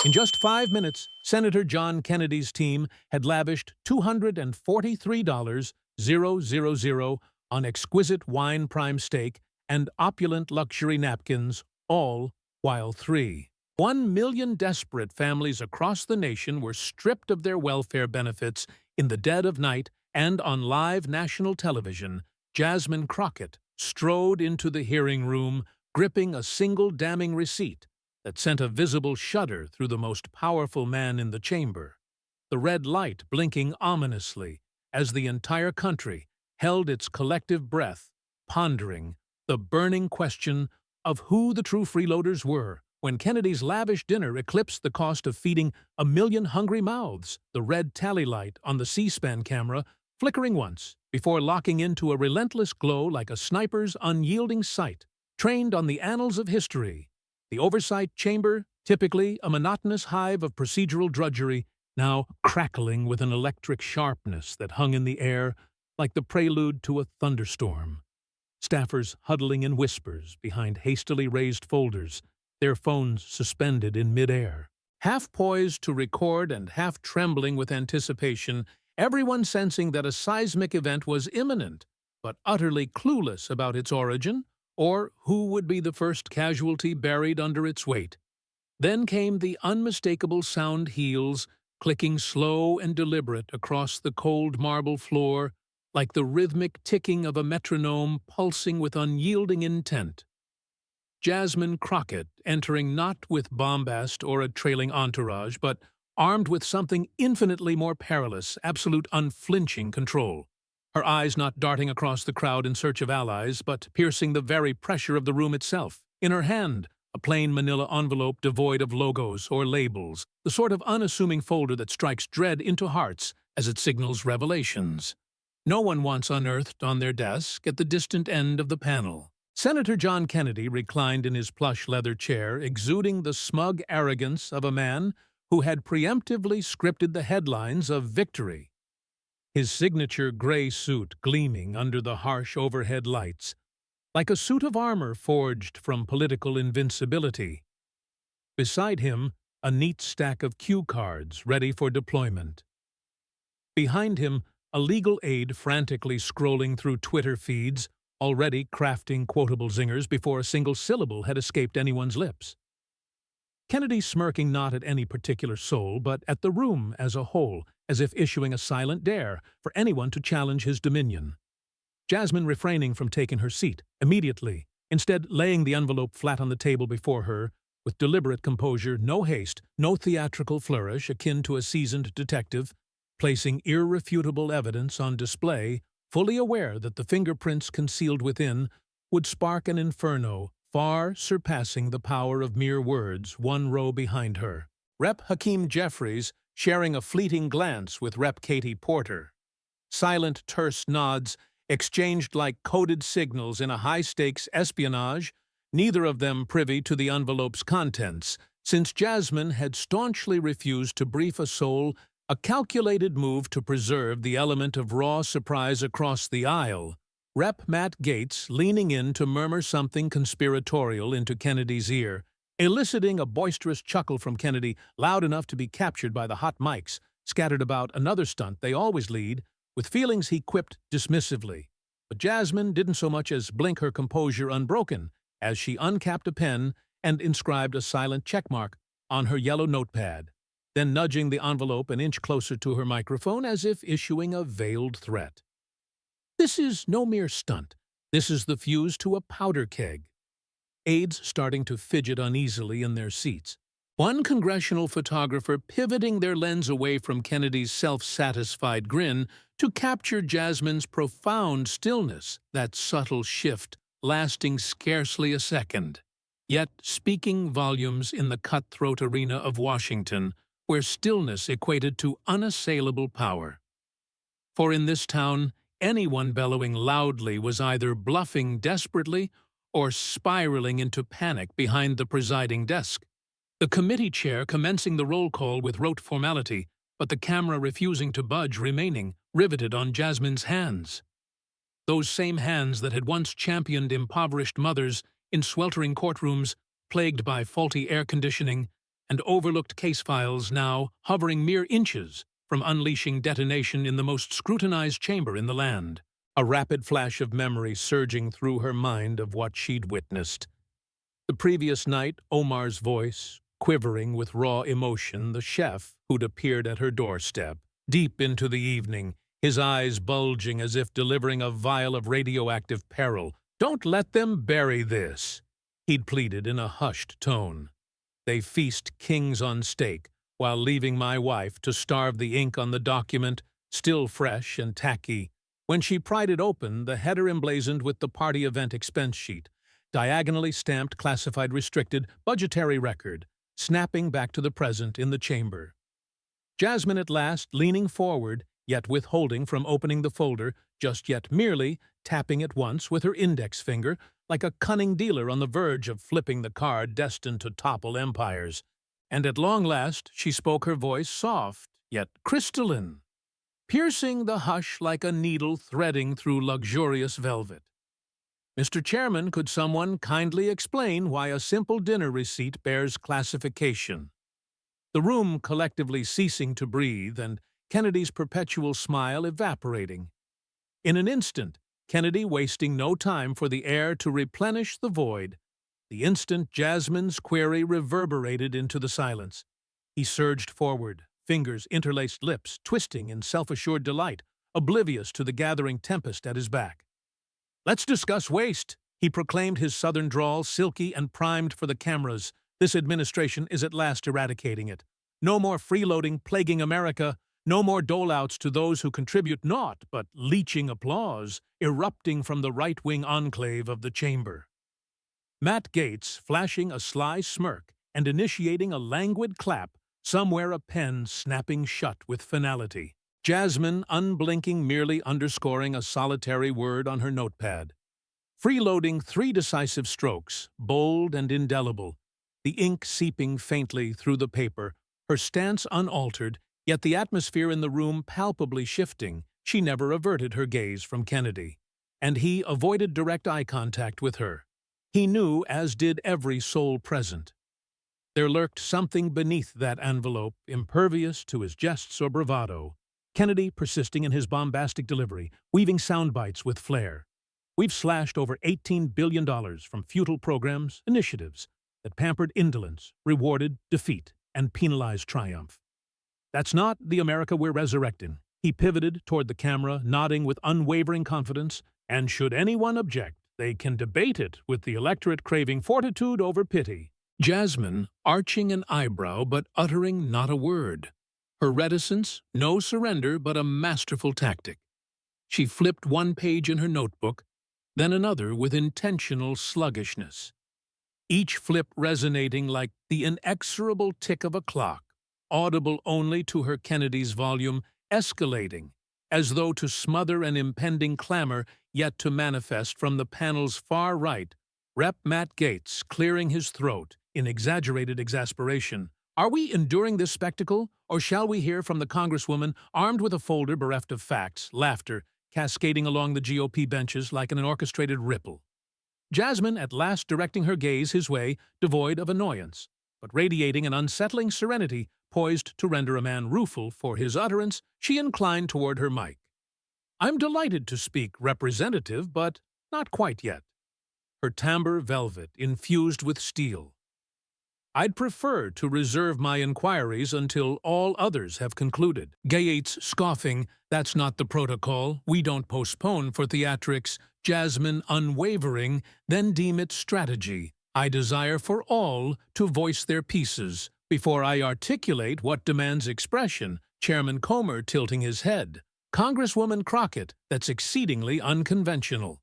In just 5 minutes, Senator John Kennedy's team had lavished $243,000 on exquisite wine prime steak and opulent luxury napkins, all while 1 million desperate families across the nation were stripped of their welfare benefits in the dead of night, and on live national television, Jasmine Crockett strode into the hearing room, gripping a single damning receipt that sent a visible shudder through the most powerful man in the chamber, the red light blinking ominously as the entire country held its collective breath, pondering the burning question of who the true freeloaders were. When Kennedy's lavish dinner eclipsed the cost of feeding 1 million hungry mouths, the red tally light on the C-SPAN camera flickering once before locking into a relentless glow like a sniper's unyielding sight, trained on the annals of history. The oversight chamber, typically a monotonous hive of procedural drudgery, now crackling with an electric sharpness that hung in the air like the prelude to a thunderstorm. Staffers huddling in whispers behind hastily raised folders, their phones suspended in midair. Half poised to record and half trembling with anticipation, everyone sensing that a seismic event was imminent, but utterly clueless about its origin, or who would be the first casualty buried under its weight. Then came the unmistakable sound heels, clicking slow and deliberate across the cold marble floor, like the rhythmic ticking of a metronome pulsing with unyielding intent. Jasmine Crockett entering not with bombast or a trailing entourage, but armed with something infinitely more perilous, absolute unflinching control. Her eyes not darting across the crowd in search of allies, but piercing the very pressure of the room itself. In her hand, a plain manila envelope devoid of logos or labels, the sort of unassuming folder that strikes dread into hearts as it signals revelations. No one wants unearthed on their desk at the distant end of the panel. Senator John Kennedy reclined in his plush leather chair, exuding the smug arrogance of a man who had preemptively scripted the headlines of victory. His signature gray suit gleaming under the harsh overhead lights, like a suit of armor forged from political invincibility. Beside him, a neat stack of cue cards ready for deployment. Behind him, a legal aide frantically scrolling through Twitter feeds, already crafting quotable zingers before a single syllable had escaped anyone's lips. Kennedy smirking not at any particular soul, but at the room as a whole, as if issuing a silent dare for anyone to challenge his dominion. Jasmine refraining from taking her seat immediately, instead laying the envelope flat on the table before her, with deliberate composure, no haste, no theatrical flourish akin to a seasoned detective, placing irrefutable evidence on display, fully aware that the fingerprints concealed within would spark an inferno far surpassing the power of mere words, one row behind her. Rep. Hakeem Jeffries sharing a fleeting glance with Rep. Katie Porter. Silent, terse nods exchanged like coded signals in a high-stakes espionage, neither of them privy to the envelope's contents, since Jasmine had staunchly refused to brief a soul, a calculated move to preserve the element of raw surprise across the aisle. Rep. Matt Gaetz leaning in to murmur something conspiratorial into Kennedy's ear, eliciting a boisterous chuckle from Kennedy loud enough to be captured by the hot mics, scattered about another stunt they always lead, with feelings he quipped dismissively. But Jasmine didn't so much as blink, her composure unbroken, as she uncapped a pen and inscribed a silent checkmark on her yellow notepad, then nudging the envelope an inch closer to her microphone as if issuing a veiled threat. This is no mere stunt. This is the fuse to a powder keg. Aides starting to fidget uneasily in their seats. One congressional photographer pivoting their lens away from Kennedy's self-satisfied grin to capture Jasmine's profound stillness, that subtle shift lasting scarcely a second, yet speaking volumes in the cutthroat arena of Washington, where stillness equated to unassailable power. For in this town, anyone bellowing loudly was either bluffing desperately or spiraling into panic behind the presiding desk. The committee chair commencing the roll call with rote formality, but the camera refusing to budge, remaining riveted on Jasmine's hands. Those same hands that had once championed impoverished mothers in sweltering courtrooms plagued by faulty air conditioning, and overlooked case files now hovering mere inches from unleashing detonation in the most scrutinized chamber in the land. A rapid flash of memory surging through her mind of what she'd witnessed. The previous night, Omar's voice, quivering with raw emotion, the chef who'd appeared at her doorstep. Deep into the evening, his eyes bulging as if delivering a vial of radioactive peril. "Don't let them bury this," he'd pleaded in a hushed tone. "They feast kings on steak, while leaving my wife to starve the ink on the document, still fresh and tacky." When she pried it open, the header emblazoned with the party event expense sheet, diagonally stamped classified restricted budgetary record, snapping back to the present in the chamber. Jasmine at last, leaning forward, yet withholding from opening the folder, just yet merely tapping it once with her index finger, like a cunning dealer on the verge of flipping the card destined to topple empires. And at long last she spoke, her voice soft, yet crystalline, piercing the hush like a needle threading through luxurious velvet. "Mr. Chairman, could someone kindly explain why a simple dinner receipt bears classification?" The room collectively ceasing to breathe and Kennedy's perpetual smile evaporating. In an instant, Kennedy wasting no time for the air to replenish the void. The instant Jasmine's query reverberated into the silence, he surged forward, fingers, interlaced lips, twisting in self-assured delight, oblivious to the gathering tempest at his back. "Let's discuss waste," he proclaimed, his southern drawl silky and primed for the cameras. "This administration is at last eradicating it. No more freeloading plaguing America, no more doleouts to those who contribute naught but leeching applause, erupting from the right-wing enclave of the chamber." Matt Gaetz, flashing a sly smirk and initiating a languid clap, somewhere a pen snapping shut with finality. Jasmine, unblinking, merely underscoring a solitary word on her notepad. Freeloading 3 decisive strokes, bold and indelible, the ink seeping faintly through the paper, her stance unaltered, yet the atmosphere in the room palpably shifting. She never averted her gaze from Kennedy, and he avoided direct eye contact with her. He knew, as did every soul present. There lurked something beneath that envelope, impervious to his jests or bravado. Kennedy persisting in his bombastic delivery, weaving sound bites with flair. "We've slashed over $18 billion from futile programs, initiatives that pampered indolence, rewarded defeat, and penalized triumph. That's not the America we're resurrecting." He pivoted toward the camera, nodding with unwavering confidence, "And should anyone object, they can debate it with the electorate craving fortitude over pity." Jasmine, arching an eyebrow but uttering not a word. Her reticence, no surrender but a masterful tactic. She flipped one page in her notebook, then another with intentional sluggishness. Each flip resonating like the inexorable tick of a clock, audible only to her Kennedy's volume, escalating, as though to smother an impending clamor yet to manifest from the panel's far right, Rep. Matt Gaetz clearing his throat in exaggerated exasperation. "Are we enduring this spectacle, or shall we hear from the Congresswoman, armed with a folder bereft of facts, laughter cascading along the GOP benches like an orchestrated ripple?" Jasmine at last directing her gaze his way, devoid of annoyance, but radiating an unsettling serenity, poised to render a man rueful for his utterance, she inclined toward her mic. "I'm delighted to speak, Representative, but not quite yet." Her timbre velvet infused with steel. "I'd prefer to reserve my inquiries until all others have concluded." Gaetz scoffing, "That's not the protocol. We don't postpone for theatrics." Jasmine unwavering, "Then deem it strategy. I desire for all to voice their pieces before I articulate what demands expression." Chairman Comer tilting his head. "Congresswoman Crockett, that's exceedingly unconventional."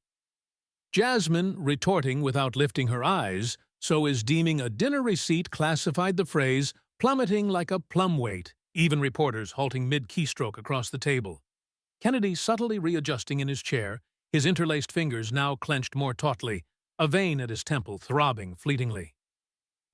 Jasmine retorting without lifting her eyes, so as deeming a dinner receipt classified the phrase, plummeting like a plum weight, even reporters halting mid-keystroke across the table. Kennedy subtly readjusting in his chair, his interlaced fingers now clenched more tautly, a vein at his temple throbbing fleetingly.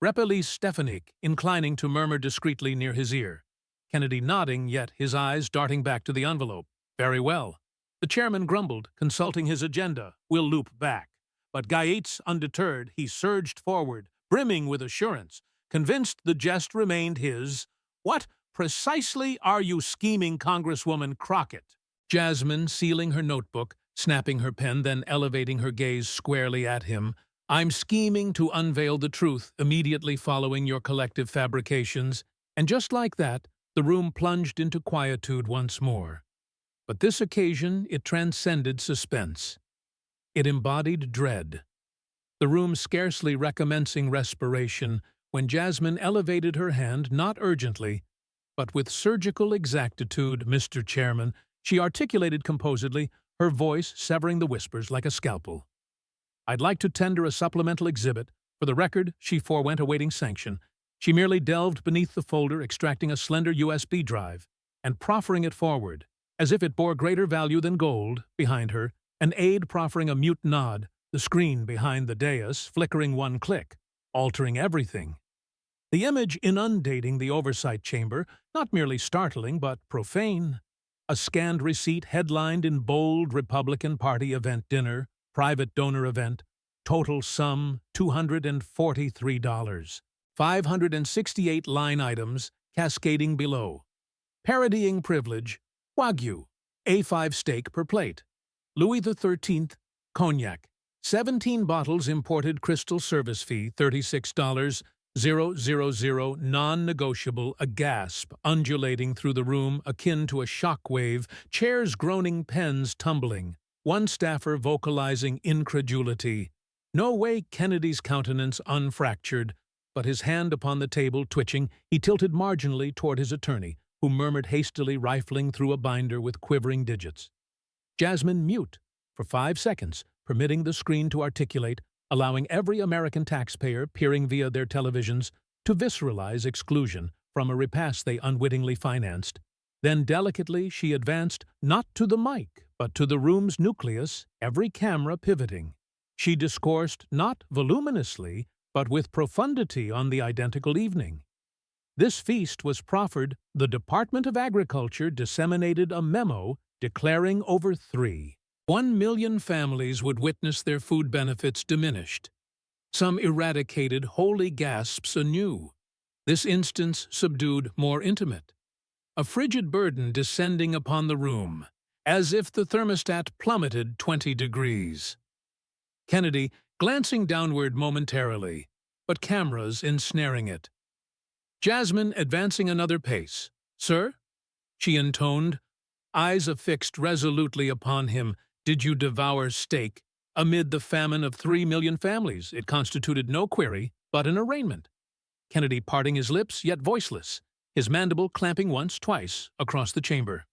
Rep. Elise Stefanik inclining to murmur discreetly near his ear. Kennedy nodding, yet his eyes darting back to the envelope. "Very well." The chairman grumbled, consulting his agenda. "We'll loop back." But Gaetz undeterred, he surged forward, brimming with assurance. convinced the jest remained his. "What precisely are you scheming, Congresswoman Crockett?" Jasmine, sealing her notebook, snapping her pen, then elevating her gaze squarely at him. "I'm scheming to unveil the truth immediately following your collective fabrications." And just like that, the room plunged into quietude once more. But this occasion it transcended suspense. It embodied dread. The room scarcely recommencing respiration when Jasmine elevated her hand, not urgently, but with surgical exactitude. "Mr. Chairman," she articulated composedly, her voice severing the whispers like a scalpel. "I'd like to tender a supplemental exhibit. For the record," she forewent awaiting sanction. She merely delved beneath the folder, extracting a slender USB drive, and proffering it forward, as if it bore greater value than gold, behind her, an aide proffering a mute nod, the screen behind the dais flickering one click, altering everything. The image inundating the oversight chamber, not merely startling but profane. A scanned receipt headlined in bold Republican Party event dinner, private donor event, total sum $243. 568 line items cascading below. Parodying privilege, Wagyu, A5 steak per plate. Louis XIII, cognac. 17 bottles imported crystal service fee, $36. 000 non-negotiable, a gasp undulating through the room akin to a shock wave, chairs groaning, pens tumbling, one staffer vocalizing incredulity. No way. Kennedy's countenance unfractured, but his hand upon the table twitching, he tilted marginally toward his attorney, who murmured hastily, rifling through a binder with quivering digits. Jasmine mute for 5 seconds, permitting the screen to articulate, allowing every American taxpayer peering via their televisions to visceralize exclusion from a repast they unwittingly financed. Then delicately she advanced not to the mic, but to the room's nucleus, every camera pivoting. She discoursed not voluminously, but with profundity on the identical evening. This feast was proffered. The Department of Agriculture disseminated a memo declaring over 1 million families would witness their food benefits diminished. Some eradicated holy gasps anew. This instance subdued, more intimate. A frigid burden descending upon the room, as if the thermostat plummeted 20 degrees. Kennedy, glancing downward momentarily, but cameras ensnaring it. Jasmine advancing another pace. "Sir?" she intoned, eyes affixed resolutely upon him. "Did you devour steak? Amid the famine of 3 million families, it constituted no query, but an arraignment." Kennedy parting his lips, yet voiceless, his mandible clamping once, twice, across the chamber.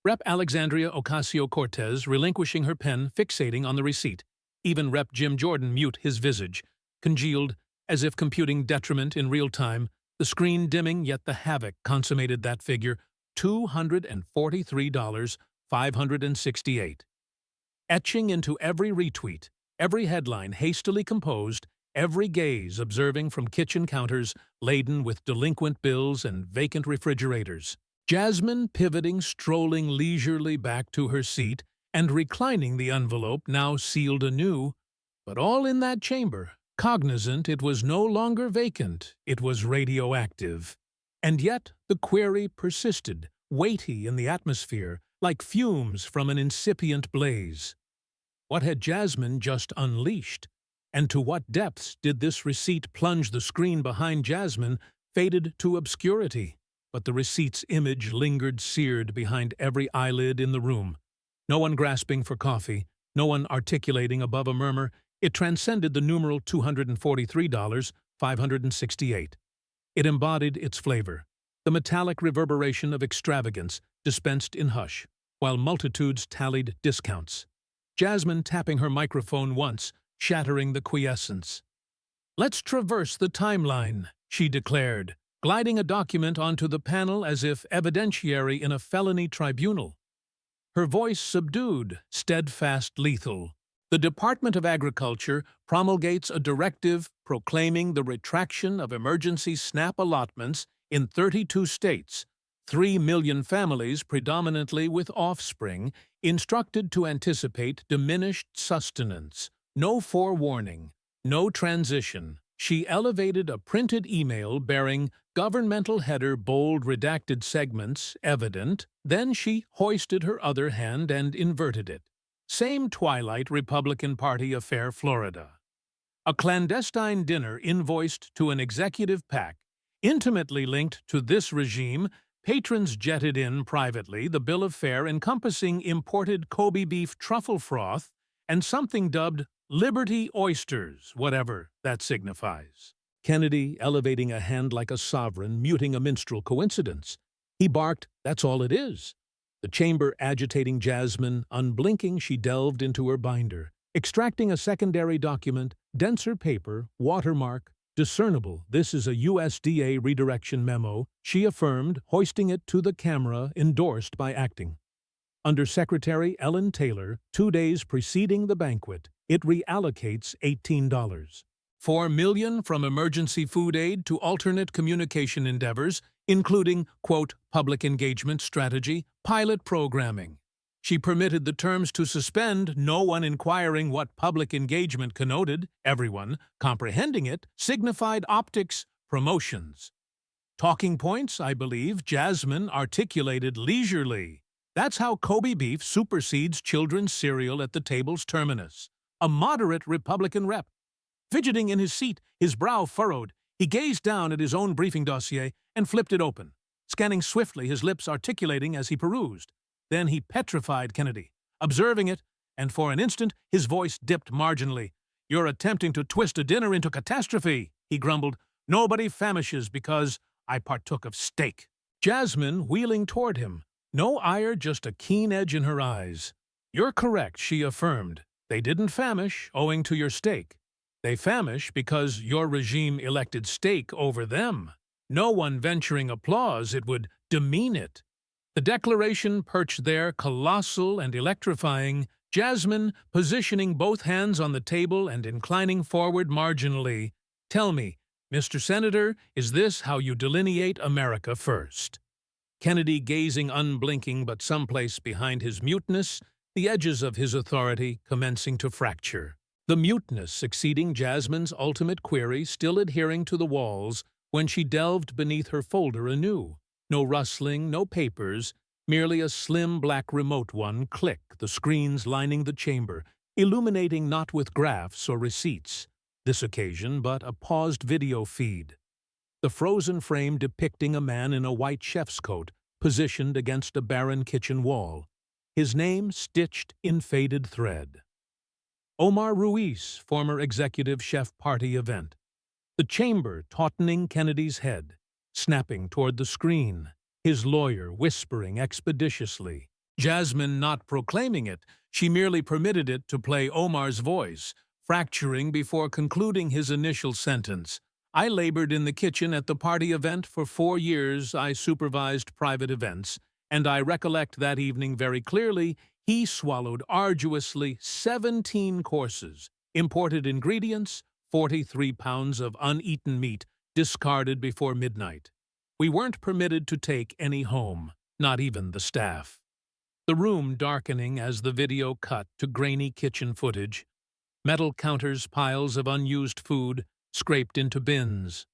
Rep. Alexandria Ocasio-Cortez relinquishing her pen, fixating on the receipt. Even Rep. Jim Jordan mute, his visage congealed, as if computing detriment in real time, the screen dimming, yet the havoc consummated that figure, $243, 568. Etching into every retweet, every headline hastily composed, every gaze observing from kitchen counters laden with delinquent bills and vacant refrigerators. Jasmine pivoting, strolling leisurely back to her seat, and reclining the envelope now sealed anew, but all in that chamber, cognizant it was no longer vacant, it was radioactive. And yet the query persisted, weighty in the atmosphere, like fumes from an incipient blaze. What had Jasmine just unleashed? And to what depths did this receipt plunge? The screen behind Jasmine faded to obscurity, but the receipt's image lingered seared behind every eyelid in the room. No one grasping for coffee, no one articulating above a murmur. It transcended the numeral $243, 568. It embodied its flavor, the metallic reverberation of extravagance dispensed in hush, while multitudes tallied discounts. Jasmine tapping her microphone once, shattering the quiescence. "Let's traverse the timeline," she declared, gliding a document onto the panel as if evidentiary in a felony tribunal. Her voice subdued, steadfast, lethal. "The Department of Agriculture promulgates a directive proclaiming the retraction of emergency SNAP allotments in 32 states, 3 million families, predominantly with offspring, instructed to anticipate diminished sustenance. No forewarning, no transition, She elevated a printed email bearing governmental header bold redacted segments evident, then she hoisted her other hand and inverted it. Same Twilight Republican Party affair, Florida. A clandestine dinner invoiced to an executive PAC, intimately linked to this regime. Patrons jetted in privately the bill of fare encompassing imported Kobe beef truffle froth and something dubbed Liberty oysters, whatever that signifies. Kennedy elevating a hand like a sovereign, muting a minstrel coincidence. He barked, "That's all it is." The chamber agitating Jasmine, unblinking she delved into her binder, extracting a secondary document, denser paper, watermark, discernible. "This is a USDA redirection memo," she affirmed, hoisting it to the camera, endorsed by acting Undersecretary Ellen Taylor. 2 days preceding the banquet, it reallocates $18. $4 million from emergency food aid to alternate communication endeavors, including, quote, public engagement strategy, pilot programming. She permitted the terms to suspend, no one inquiring what public engagement connoted. Everyone, comprehending it, signified optics, promotions. Talking points, I believe, Jasmine articulated leisurely. That's how Kobe beef supersedes children's cereal at the table's terminus. A moderate Republican rep. Fidgeting in his seat, his brow furrowed, he gazed down at his own briefing dossier and flipped it open, scanning swiftly, his lips articulating as he perused. Then he petrified Kennedy, observing it, and for an instant his voice dipped marginally. "You're attempting to twist a dinner into catastrophe," he grumbled. "Nobody famishes because I partook of steak." Jasmine wheeling toward him, no ire, just a keen edge in her eyes. "You're correct," she affirmed. "They didn't famish owing to your steak. They famish because your regime elected steak over them. No one venturing applause, it would demean it." The declaration perched there, colossal and electrifying, Jasmine positioning both hands on the table and inclining forward marginally. "Tell me, Mr. Senator, is this how you delineate America first?" Kennedy gazing unblinking, but someplace behind his muteness, the edges of his authority commencing to fracture. The muteness succeeding Jasmine's ultimate query, still adhering to the walls, when she delved beneath her folder anew. No rustling, no papers, merely a slim black remote one click, the screens lining the chamber, illuminating not with graphs or receipts, this occasion, but a paused video feed. The frozen frame depicting a man in a white chef's coat, positioned against a barren kitchen wall, his name stitched in faded thread. Omar Ruiz, former executive chef, party event. The chamber tautening Kennedy's head, snapping toward the screen, his lawyer whispering expeditiously. Jasmine not proclaiming it, she merely permitted it to play Omar's voice, fracturing before concluding his initial sentence. "I labored in the kitchen at the party event for 4 years. I supervised private events, and I recollect that evening very clearly. He swallowed arduously 17 courses, imported ingredients, 43 pounds of uneaten meat, discarded before midnight. We weren't permitted to take any home, not even the staff." The room darkening as the video cut to grainy kitchen footage, metal counters, piles of unused food scraped into bins,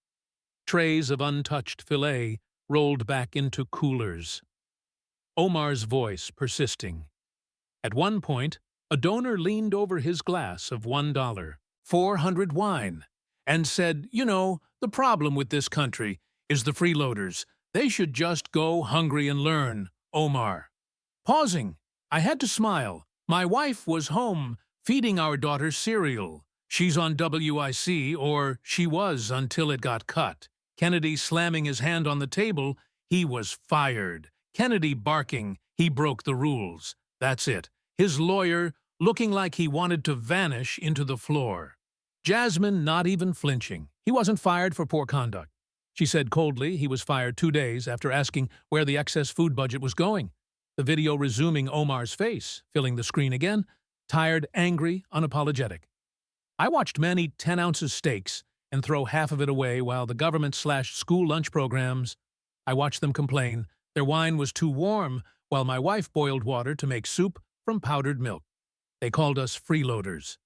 trays of untouched filet rolled back into coolers. Omar's voice persisting. At one point, a donor leaned over his glass of $1, 400 wine, and said, "You know, the problem with this country is the freeloaders. They should just go hungry and learn." Omar. Pausing, I had to smile. My wife was home feeding our daughter cereal. She's on WIC, or she was until it got cut. Kennedy slamming his hand on the table, he was fired. Kennedy barking, he broke the rules. That's it. His lawyer looking like he wanted to vanish into the floor. Jasmine not even flinching. He wasn't fired for poor conduct. She said coldly he was fired 2 days after asking where the excess food budget was going. The video resuming Omar's face, filling the screen again, tired, angry, unapologetic. I watched men eat 10-ounce steaks and throw half of it away while the government slashed school lunch programs. I watched them complain their wine was too warm while my wife boiled water to make soup from powdered milk. They called us freeloaders.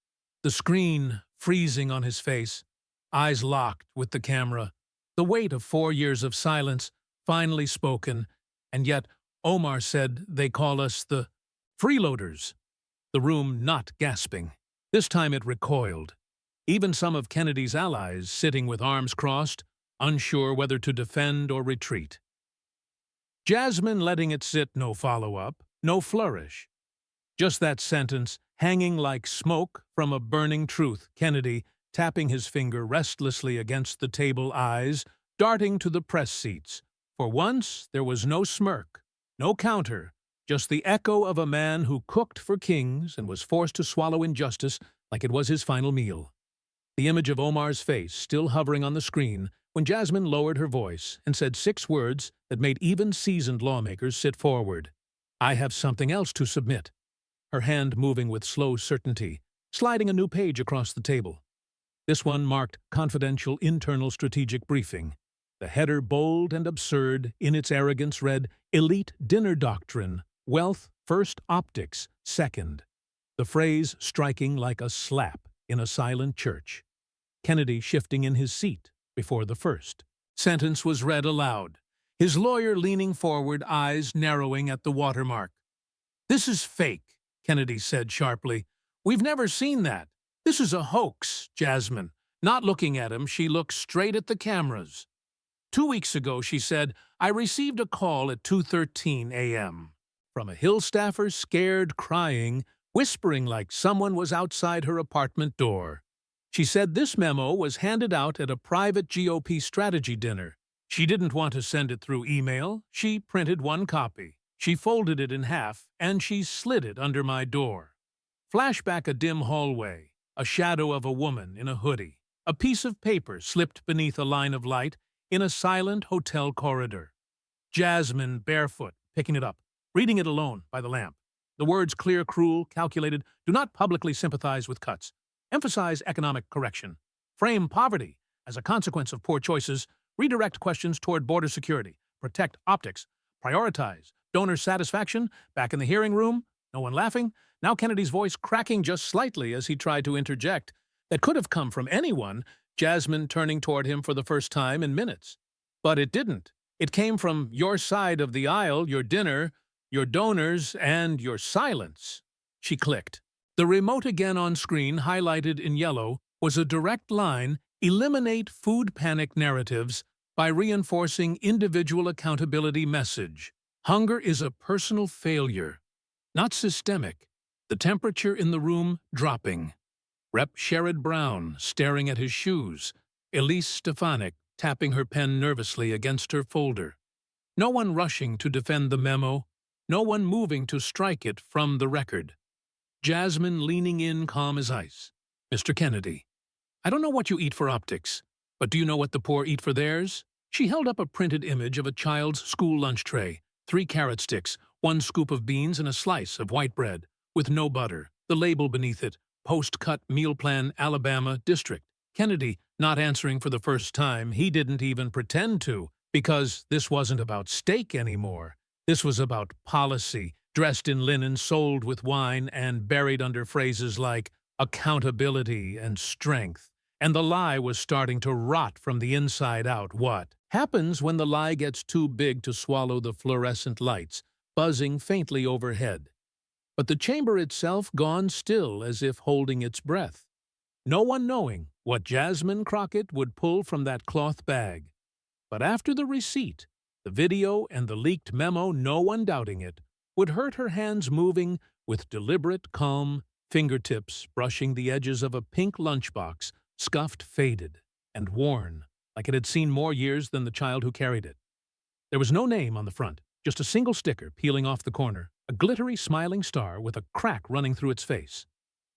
The screen freezing on his face. eyes locked with the camera, the weight of 4 years of silence finally spoken, and yet Omar said they call us the freeloaders. The room not gasping. This time it recoiled. Even some of Kennedy's allies sitting with arms crossed, unsure whether to defend or retreat. Jasmine letting it sit, no follow-up, no flourish. Just that sentence, hanging like smoke from a burning truth, Kennedy tapping his finger restlessly against the table, eyes darting to the press seats. For once, there was no smirk, no counter, just the echo of a man who cooked for kings and was forced to swallow injustice like it was his final meal. The image of Omar's face still hovering on the screen when Jasmine lowered her voice and said 6 words that made even seasoned lawmakers sit forward. "I have something else to submit." Her hand moving with slow certainty, sliding a new page across the table. This one marked confidential internal strategic briefing. The header, bold and absurd in its arrogance, read, "Elite dinner doctrine, wealth first, optics second." The phrase striking like a slap in a silent church. Kennedy shifting in his seat before the first sentence was read aloud, his lawyer leaning forward, eyes narrowing at the watermark. "This is fake," Kennedy said sharply. "We've never seen that. This is a hoax." Jasmine, not looking at him, she looked straight at the cameras. 2 weeks ago, she said, "I received a call at 2:13 a.m. from a Hill staffer, scared, crying, whispering like someone was outside her apartment door." She said this memo was handed out at a private GOP strategy dinner. She didn't want to send it through email. She printed 1 copy. She folded it in half, and she slid it under my door. Flashback a dim hallway, a shadow of a woman in a hoodie, a piece of paper slipped beneath a line of light in a silent hotel corridor. Jasmine, barefoot, picking it up, reading it alone by the lamp. The words clear, cruel, calculated, do not publicly sympathize with cuts. Emphasize economic correction. Frame poverty as a consequence of poor choices. Redirect questions toward border security. Protect optics. Prioritize donor satisfaction. Back in the hearing room, no one laughing. Now Kennedy's voice cracking just slightly as he tried to interject. That could have come from anyone, Jasmine turning toward him for the first time in minutes. But it didn't. It came from your side of the aisle, your dinner, your donors, and your silence. She clicked. The remote again on screen, highlighted in yellow, was a direct line, "Eliminate food panic narratives by reinforcing individual accountability message. Hunger is a personal failure, not systemic." The temperature in the room dropping. Rep. Sherrod Brown staring at his shoes. Elise Stefanik tapping her pen nervously against her folder. No one rushing to defend the memo. No one moving to strike it from the record. Jasmine leaning in, calm as ice. "Mr. Kennedy, I don't know what you eat for optics, but do you know what the poor eat for theirs?" She held up a printed image of a child's school lunch tray, 3 carrot sticks, 1 scoop of beans, and a slice of white bread, with no butter. The label beneath it, Post-Cut Meal Plan, Alabama District. Kennedy, not answering for the first time, he didn't even pretend to, because this wasn't about steak anymore. This was about policy, dressed in linen, sold with wine, and buried under phrases like accountability and strength. And the lie was starting to rot from the inside out. What happens when the lie gets too big to swallow the fluorescent lights, buzzing faintly overhead? But the chamber itself gone still as if holding its breath. No one knowing what Jasmine Crockett would pull from that cloth bag. But after the receipt, the video, and the leaked memo, no one doubting it, would hurt her hands moving with deliberate, calm fingertips brushing the edges of a pink lunchbox, scuffed, faded, and worn, like it had seen more years than the child who carried it. There was no name on the front, just a single sticker peeling off the corner, a glittery, smiling star with a crack running through its face.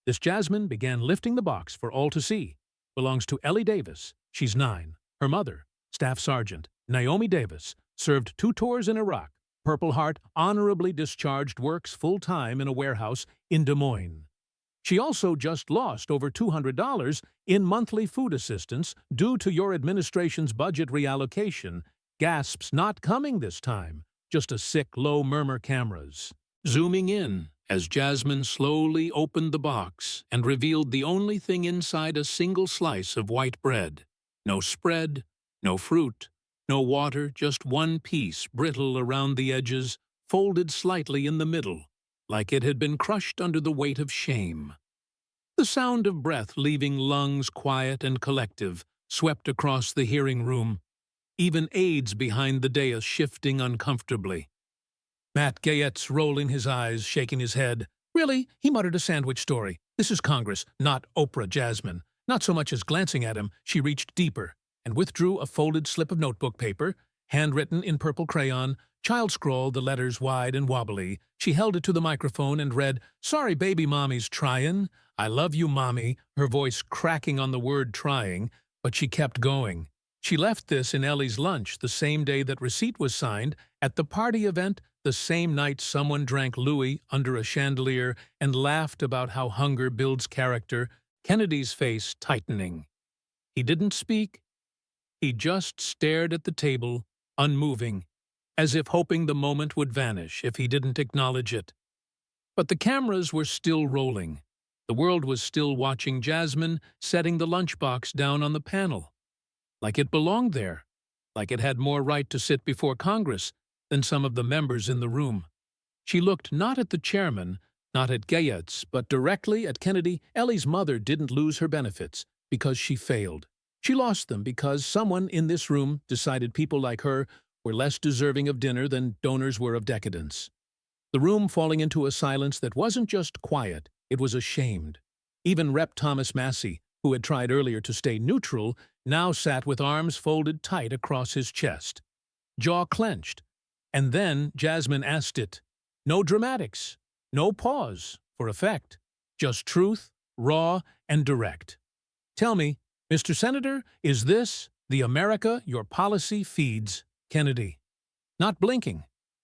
This Jasmine began lifting the box for all to see. Belongs to Ellie Davis. She's 9. Her mother, Staff Sergeant Naomi Davis, served 2 tours in Iraq. Purple Heart, honorably discharged, works full-time in a warehouse in Des Moines. She also just lost over $200 in monthly food assistance due to your administration's budget reallocation. Gasps not coming this time, just a sick, low murmur, cameras zooming in as Jasmine slowly opened the box and revealed the only thing inside: a single slice of white bread. No spread, no fruit, no water, just one piece, brittle around the edges, folded slightly in the middle, like it had been crushed under the weight of shame. The sound of breath leaving lungs quiet and collective swept across the hearing room, even aides behind the dais shifting uncomfortably. Matt Gayette's rolling his eyes, shaking his head. "Really?" he muttered, a sandwich story. "This is Congress, not Oprah, Jasmine." Not so much as glancing at him, she reached deeper and withdrew a folded slip of notebook paper, handwritten in purple crayon, child scrawled, the letters wide and wobbly. She held it to the microphone and read, "Sorry, baby mommy's tryin'. I love you, mommy," her voice cracking on the word trying, but she kept going. She left this in Ellie's lunch the same day that receipt was signed, at the party event, the same night someone drank Louis under a chandelier and laughed about how hunger builds character, Kennedy's face tightening. He didn't speak. He just stared at the table, unmoving, as if hoping the moment would vanish if he didn't acknowledge it. But the cameras were still rolling. The world was still watching Jasmine setting the lunchbox down on the panel. Like it belonged there. Like it had more right to sit before Congress than some of the members in the room. She looked not at the chairman, not at Gayette's, but directly at Kennedy. Ellie's mother didn't lose her benefits because she failed. She lost them because someone in this room decided people like her were less deserving of dinner than donors were of decadence. The room falling into a silence that wasn't just quiet, it was ashamed. Even Rep. Thomas Massey, who had tried earlier to stay neutral, now sat with arms folded tight across his chest, jaw clenched. And then Jasmine asked it. No dramatics, no pause for effect, just truth, raw and direct. "Tell me, Mr. Senator, is this the America your policy feeds?" Kennedy. Not blinking,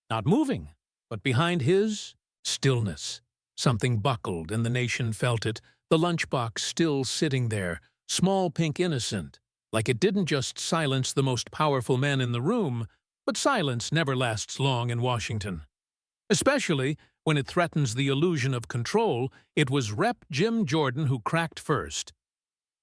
not moving, but behind his stillness. Something buckled and the nation felt it, the lunchbox still sitting there, small, pink, innocent, like it didn't just silence the most powerful man in the room, but silence never lasts long in Washington. Especially when it threatens the illusion of control. It was Rep. Jim Jordan who cracked first.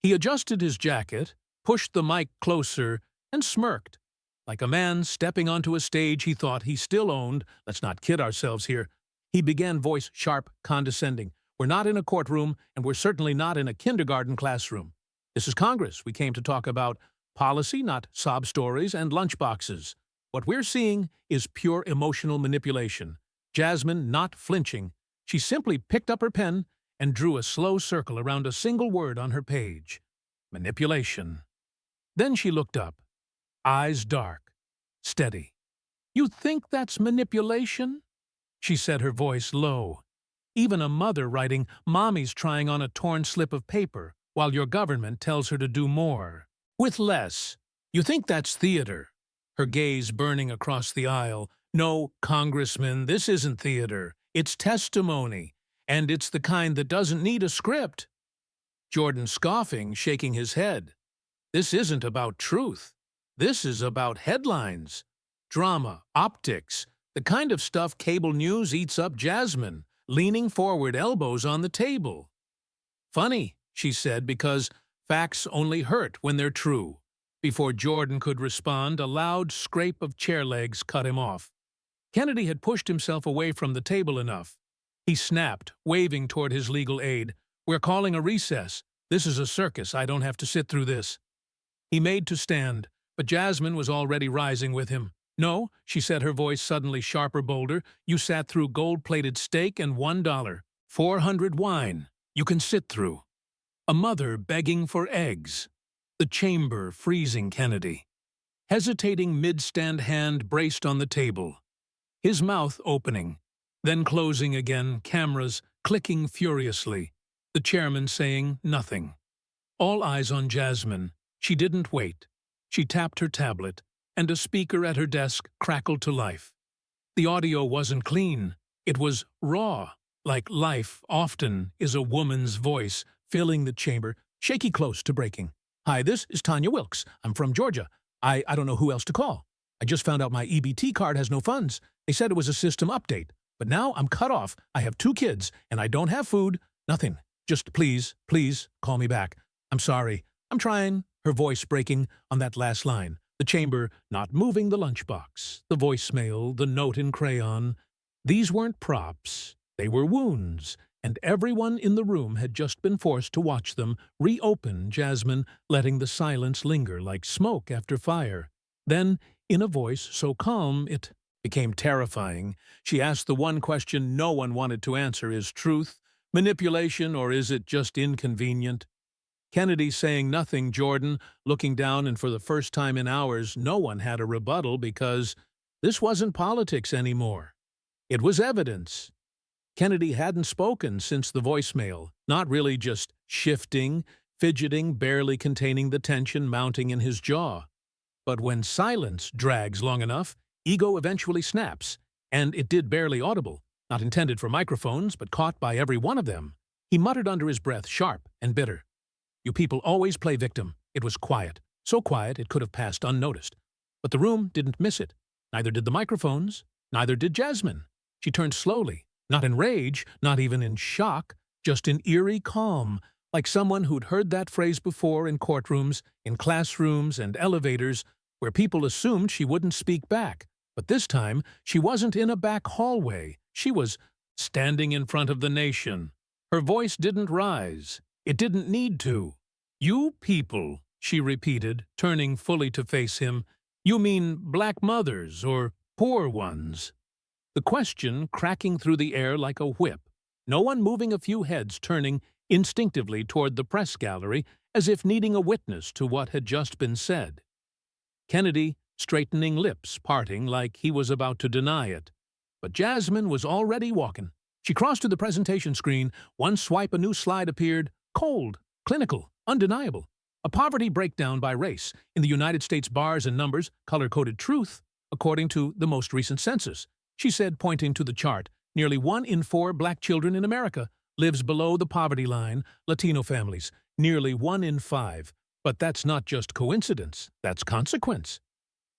He adjusted his jacket, pushed the mic closer, and smirked, like a man stepping onto a stage he thought he still owned. Let's not kid ourselves here. He began, voice sharp, condescending. "We're not in a courtroom, and we're certainly not in a kindergarten classroom. This is Congress. We came to talk about policy, not sob stories and lunchboxes. What we're seeing is pure emotional manipulation." Jasmine, not flinching, she simply picked up her pen and drew a slow circle around a single word on her page. Manipulation. Then she looked up, eyes dark, steady. "You think that's manipulation?" she said, her voice low. "Even a mother writing, 'Mommy's trying' on a torn slip of paper, while your government tells her to do more. With less. You think that's theater?" Her gaze burning across the aisle. "No, Congressman, this isn't theater. It's testimony. And it's the kind that doesn't need a script." Jordan scoffing, shaking his head. "This isn't about truth. This is about headlines. Drama, optics, the kind of stuff cable news eats up." Jasmine, leaning forward, elbows on the table. "Funny," she said, "because facts only hurt when they're true." Before Jordan could respond, a loud scrape of chair legs cut him off. Kennedy had pushed himself away from the table enough. He snapped, waving toward his legal aide. "We're calling a recess. This is a circus. I don't have to sit through this." He made to stand, but Jasmine was already rising with him. "No," she said, her voice suddenly sharper, bolder. "You sat through gold-plated steak and $1, 400 wine. You can sit through. A mother begging for eggs." The chamber freezing Kennedy. Hesitating mid-stand, hand braced on the table. His mouth opening, then closing again, cameras clicking furiously. The chairman saying nothing. All eyes on Jasmine. She didn't wait. She tapped her tablet, and a speaker at her desk crackled to life. The audio wasn't clean. It was raw, like life often is a woman's voice, filling the chamber, shaky close to breaking. "Hi, this is Tanya Wilkes. I'm from Georgia. I don't know who else to call. I just found out my EBT card has no funds. They said it was a system update. But now I'm cut off. I have 2 kids, and I don't have food. Nothing. Just please, please call me back. I'm sorry. I'm trying," her voice breaking on that last line. The chamber not moving the lunchbox, the voicemail, the note in crayon. These weren't props. They were wounds, and everyone in the room had just been forced to watch them reopen Jasmine, letting the silence linger like smoke after fire. Then, in a voice so calm it became terrifying, she asked the one question no one wanted to answer: is truth manipulation, or is it just inconvenient? Kennedy saying nothing, Jordan looking down, and for the first time in hours, no one had a rebuttal because this wasn't politics anymore. It was evidence. Kennedy hadn't spoken since the voicemail, not really, just shifting, fidgeting, barely containing the tension mounting in his jaw. But when silence drags long enough, ego eventually snaps, and it did barely audible, not intended for microphones, but caught by every one of them. He muttered under his breath, sharp and bitter. "You people always play victim." It was quiet, so quiet it could have passed unnoticed. But the room didn't miss it. Neither did the microphones, neither did Jasmine. She turned slowly, not in rage, not even in shock, just in eerie calm, like someone who'd heard that phrase before in courtrooms, in classrooms and elevators, where people assumed she wouldn't speak back. But this time, she wasn't in a back hallway. She was standing in front of the nation. Her voice didn't rise. It didn't need to. "You people," she repeated, turning fully to face him. "You mean black mothers or poor ones?" The question cracking through the air like a whip. No one moving, a few heads turning instinctively toward the press gallery as if needing a witness to what had just been said. Kennedy straightening, lips parting like he was about to deny it. But Jasmine was already walking. She crossed to the presentation screen. One swipe, a new slide appeared. Cold, clinical, undeniable. A poverty breakdown by race. In the United States, bars and numbers, color-coded truth, according to the most recent census. She said, pointing to the chart, nearly 1 in 4 black children in America lives below the poverty line. Latino families, nearly 1 in 5. But that's not just coincidence, that's consequence.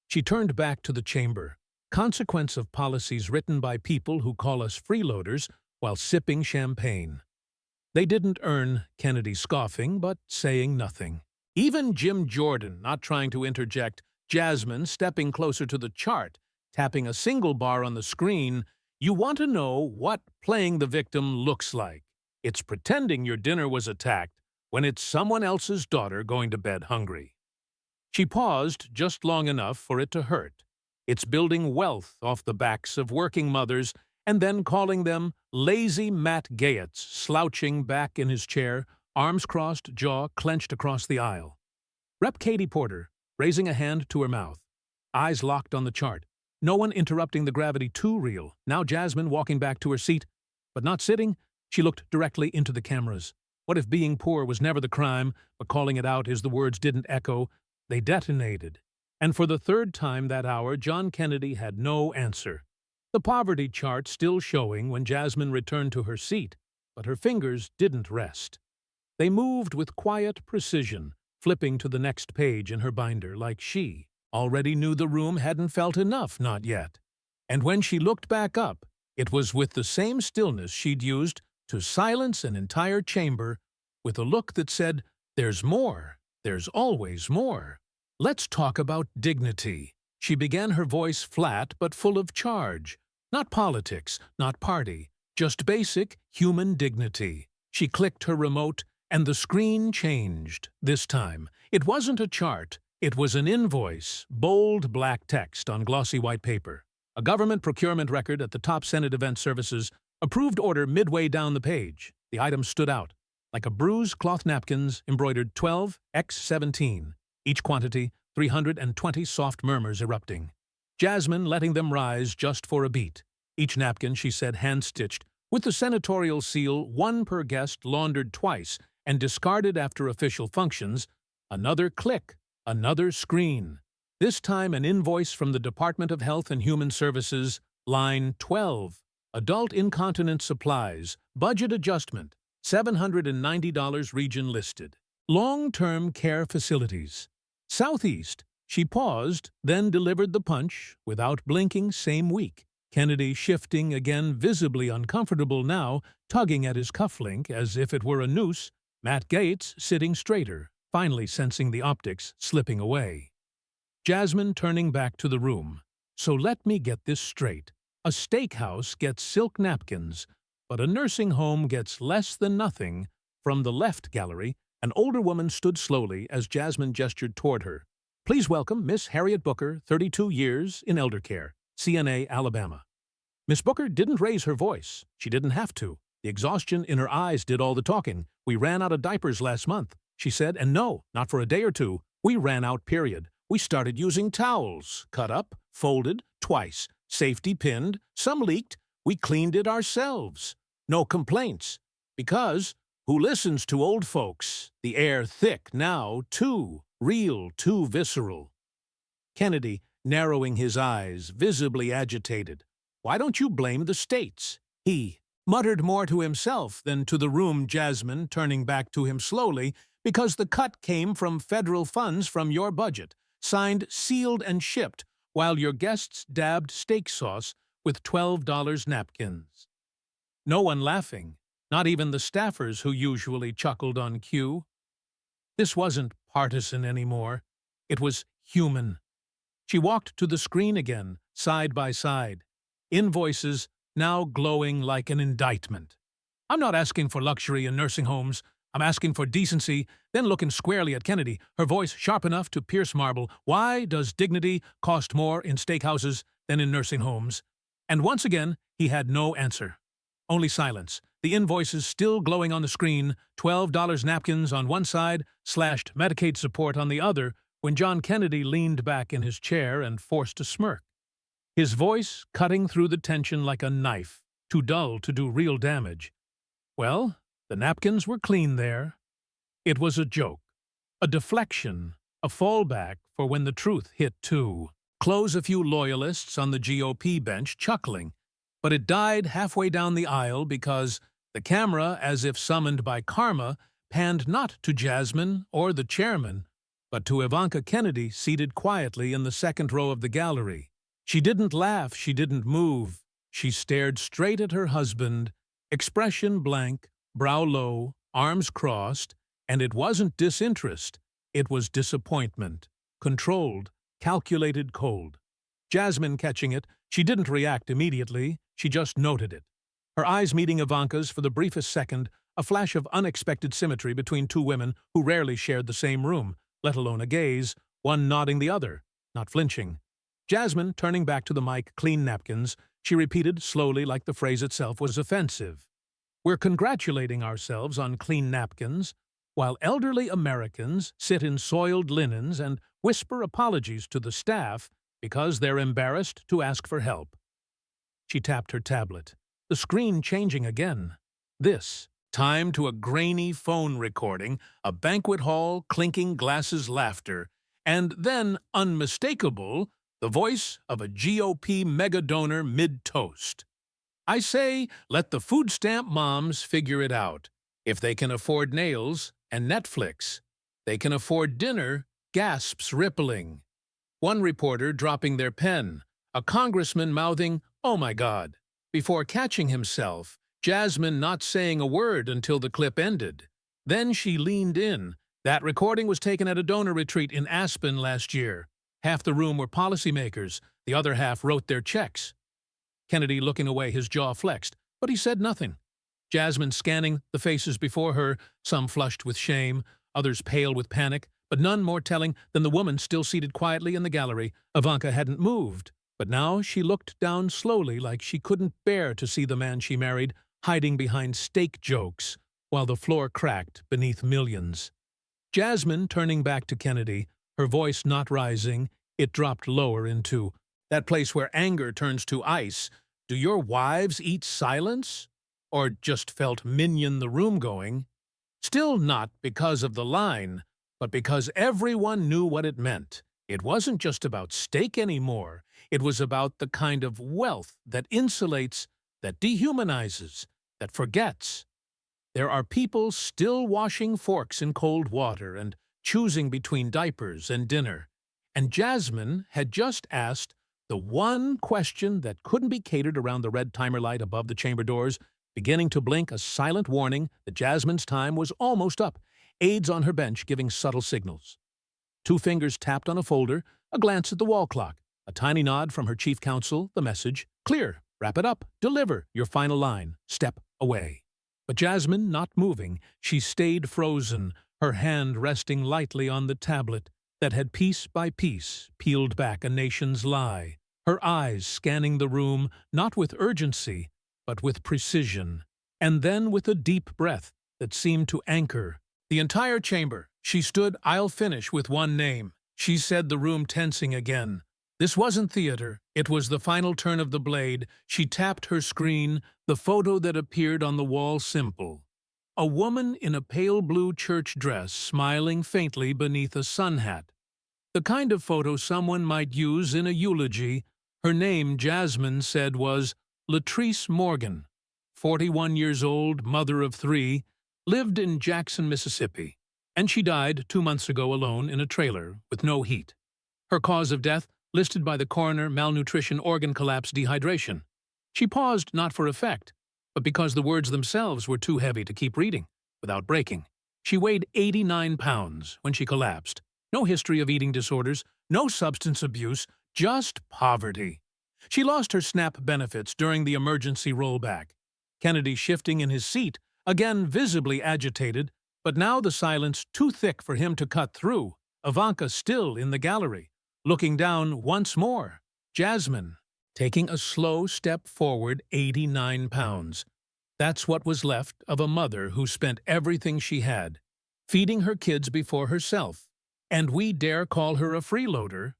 She turned back to the chamber. Consequence of policies written by people who call us freeloaders while sipping champagne. They didn't earn Kennedy scoffing, but saying nothing. Even Jim Jordan not trying to interject, Jasmine stepping closer to the chart, tapping a single bar on the screen. "You want to know what playing the victim looks like. It's pretending your dinner was attacked when it's someone else's daughter going to bed hungry." She paused just long enough for it to hurt. It's building wealth off the backs of working mothers and then calling them lazy Matt Gaetz, slouching back in his chair, arms crossed, jaw clenched across the aisle. Rep. Katie Porter, raising a hand to her mouth, eyes locked on the chart. No one interrupting the gravity too real. Now Jasmine walking back to her seat, but not sitting. She looked directly into the cameras. What if being poor was never the crime, but calling it out as the words didn't echo? They detonated. And for the 3rd time that hour, John Kennedy had no answer. The poverty chart still showing when Jasmine returned to her seat, but her fingers didn't rest. They moved with quiet precision, flipping to the next page in her binder like she already knew the room hadn't felt enough, not yet. And when she looked back up, it was with the same stillness she'd used to silence an entire chamber, with a look that said, "There's more. There's always more. Let's talk about dignity." She began, her voice flat but full of charge. Not politics, not party, just basic human dignity. She clicked her remote, and the screen changed. This time, it wasn't a chart. It was an invoice, bold black text on glossy white paper. A government procurement record at the top Senate Event Services, approved order midway down the page. The item stood out, like a bruised cloth napkins embroidered 12x17. Each quantity, 320 soft murmurs erupting. Jasmine letting them rise just for a beat. Each napkin, she said, hand-stitched, with the senatorial seal, 1 per guest, laundered twice and discarded after official functions. Another click, another screen. This time an invoice from the Department of Health and Human Services, line 12. Adult incontinence supplies, budget adjustment, $790 region listed. Long-term care facilities. Southeast. She paused, then delivered the punch, without blinking, same week. Kennedy shifting again, visibly uncomfortable now, tugging at his cufflink as if it were a noose, Matt Gates sitting straighter, finally sensing the optics slipping away. Jasmine turning back to the room. So let me get this straight. A steakhouse gets silk napkins, but a nursing home gets less than nothing. From the left gallery, an older woman stood slowly as Jasmine gestured toward her. Please welcome Miss Harriet Booker, 32 years, in elder care, CNA, Alabama. Miss Booker didn't raise her voice. She didn't have to. The exhaustion in her eyes did all the talking. We ran out of diapers last month, she said, and no, not for a day or two. We ran out, period. We started using towels, cut up, folded, twice, safety pinned, some leaked. We cleaned it ourselves. No complaints. Because who listens to old folks? The air thick now, too real, too visceral. Kennedy, narrowing his eyes, visibly agitated. Why don't you blame the states? He muttered more to himself than to the room. Jasmine, turning back to him slowly, because the cut came from federal funds from your budget, signed, sealed, and shipped, while your guests dabbed steak sauce with $12 napkins. No one laughing, not even the staffers who usually chuckled on cue. This wasn't partisan anymore. It was human. She walked to the screen again, side by side. Invoices now glowing like an indictment. I'm not asking for luxury in nursing homes. I'm asking for decency. Then looking squarely at Kennedy, her voice sharp enough to pierce marble. Why does dignity cost more in steakhouses than in nursing homes? And once again, he had no answer. Only silence. The invoices still glowing on the screen, $12 napkins on one side, slashed Medicaid support on the other, when John Kennedy leaned back in his chair and forced a smirk. His voice cutting through the tension like a knife, too dull to do real damage. Well, the napkins were clean there. It was a joke, a deflection, a fallback for when the truth hit too. Close a few loyalists on the GOP bench chuckling, but it died halfway down the aisle because the camera, as if summoned by karma, panned not to Jasmine or the chairman, but to Ivanka Kennedy seated quietly in the second row of the gallery. She didn't laugh, she didn't move. She stared straight at her husband, expression blank, brow low, arms crossed, and it wasn't disinterest, it was disappointment, controlled, calculated, cold. Jasmine catching it, she didn't react immediately, she just noted it. Her eyes meeting Ivanka's for the briefest second, a flash of unexpected symmetry between two women who rarely shared the same room, let alone a gaze, one nodding the other, not flinching. Jasmine, turning back to the mic, clean napkins, she repeated slowly like the phrase itself was offensive. We're congratulating ourselves on clean napkins, while elderly Americans sit in soiled linens and whisper apologies to the staff because they're embarrassed to ask for help. She tapped her tablet, the screen changing again. This time to a grainy phone recording, a banquet hall, clinking glasses, laughter, and then, unmistakable, the voice of a GOP mega-donor mid-toast. I say, let the food stamp moms figure it out. If they can afford nails and Netflix, they can afford dinner, gasps rippling. One reporter dropping their pen, a congressman mouthing, "Oh my God," before catching himself, Jasmine not saying a word until the clip ended. Then she leaned in. That recording was taken at a donor retreat in Aspen last year. Half the room were policymakers, the other half wrote their checks. Kennedy looking away, his jaw flexed, but he said nothing. Jasmine scanning the faces before her, some flushed with shame, others pale with panic, but none more telling than the woman still seated quietly in the gallery. Ivanka hadn't moved, but now she looked down slowly like she couldn't bear to see the man she married hiding behind steak jokes while the floor cracked beneath millions. Jasmine turning back to Kennedy, her voice not rising, it dropped lower into that place where anger turns to ice. Do your wives eat silence? Or just felt minion the room going? Still not because of the line, but because everyone knew what it meant. It wasn't just about steak anymore. It was about the kind of wealth that insulates, that dehumanizes, that forgets. There are people still washing forks in cold water and choosing between diapers and dinner. And Jasmine had just asked The one question that couldn't be catered around the red timer light above the chamber doors, beginning to blink a silent warning that Jasmine's time was almost up, aides on her bench giving subtle signals. 2 fingers tapped on a folder, a glance at the wall clock, a tiny nod from her chief counsel, the message, clear, wrap it up, deliver, your final line, step away. But Jasmine, not moving, she stayed frozen, her hand resting lightly on the tablet that had piece by piece peeled back a nation's lie, her eyes scanning the room not with urgency, but with precision, and then with a deep breath that seemed to anchor the entire chamber. She stood, "I'll finish with one name," she said, the room tensing again. This wasn't theater. It was the final turn of the blade. She tapped her screen, the photo that appeared on the wall simple. A woman in a pale blue church dress smiling faintly beneath a sun hat. The kind of photo someone might use in a eulogy. Her name, Jasmine said, was Latrice Morgan, 41 years old, mother of 3, lived in Jackson, Mississippi, and she died 2 months ago alone in a trailer with no heat. Her cause of death, listed by the coroner, malnutrition, organ collapse, dehydration. She paused not for effect, but because the words themselves were too heavy to keep reading without breaking. She weighed 89 pounds when she collapsed. No history of eating disorders, no substance abuse, just poverty. She lost her SNAP benefits during the emergency rollback. Kennedy shifting in his seat, again visibly agitated, but now the silence too thick for him to cut through. Ivanka still in the gallery, looking down once more. Jasmine, taking a slow step forward, 89 pounds. That's what was left of a mother who spent everything she had, feeding her kids before herself. And we dare call her a freeloader?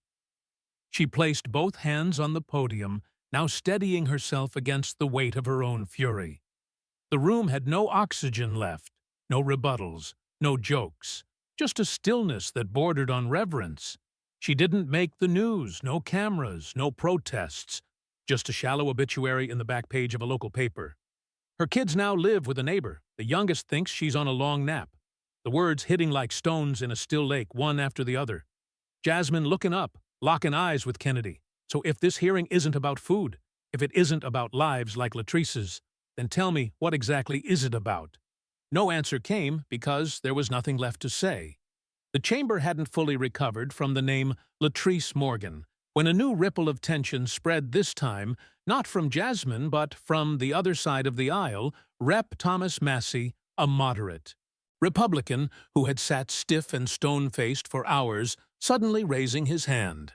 She placed both hands on the podium, now steadying herself against the weight of her own fury. The room had no oxygen left, no rebuttals, no jokes, just a stillness that bordered on reverence. She didn't make the news, no cameras, no protests, just a shallow obituary in the back page of a local paper. Her kids now live with a neighbor. The youngest thinks she's on a long nap. The words hitting like stones in a still lake, one after the other. Jasmine looking up, locking eyes with Kennedy. So if this hearing isn't about food, if it isn't about lives like Latrice's, then tell me, what exactly is it about? No answer came because there was nothing left to say. The chamber hadn't fully recovered from the name Latrice Morgan, when a new ripple of tension spread this time, not from Jasmine, but from the other side of the aisle, Rep. Thomas Massey, a moderate Republican who had sat stiff and stone-faced for hours, suddenly raising his hand.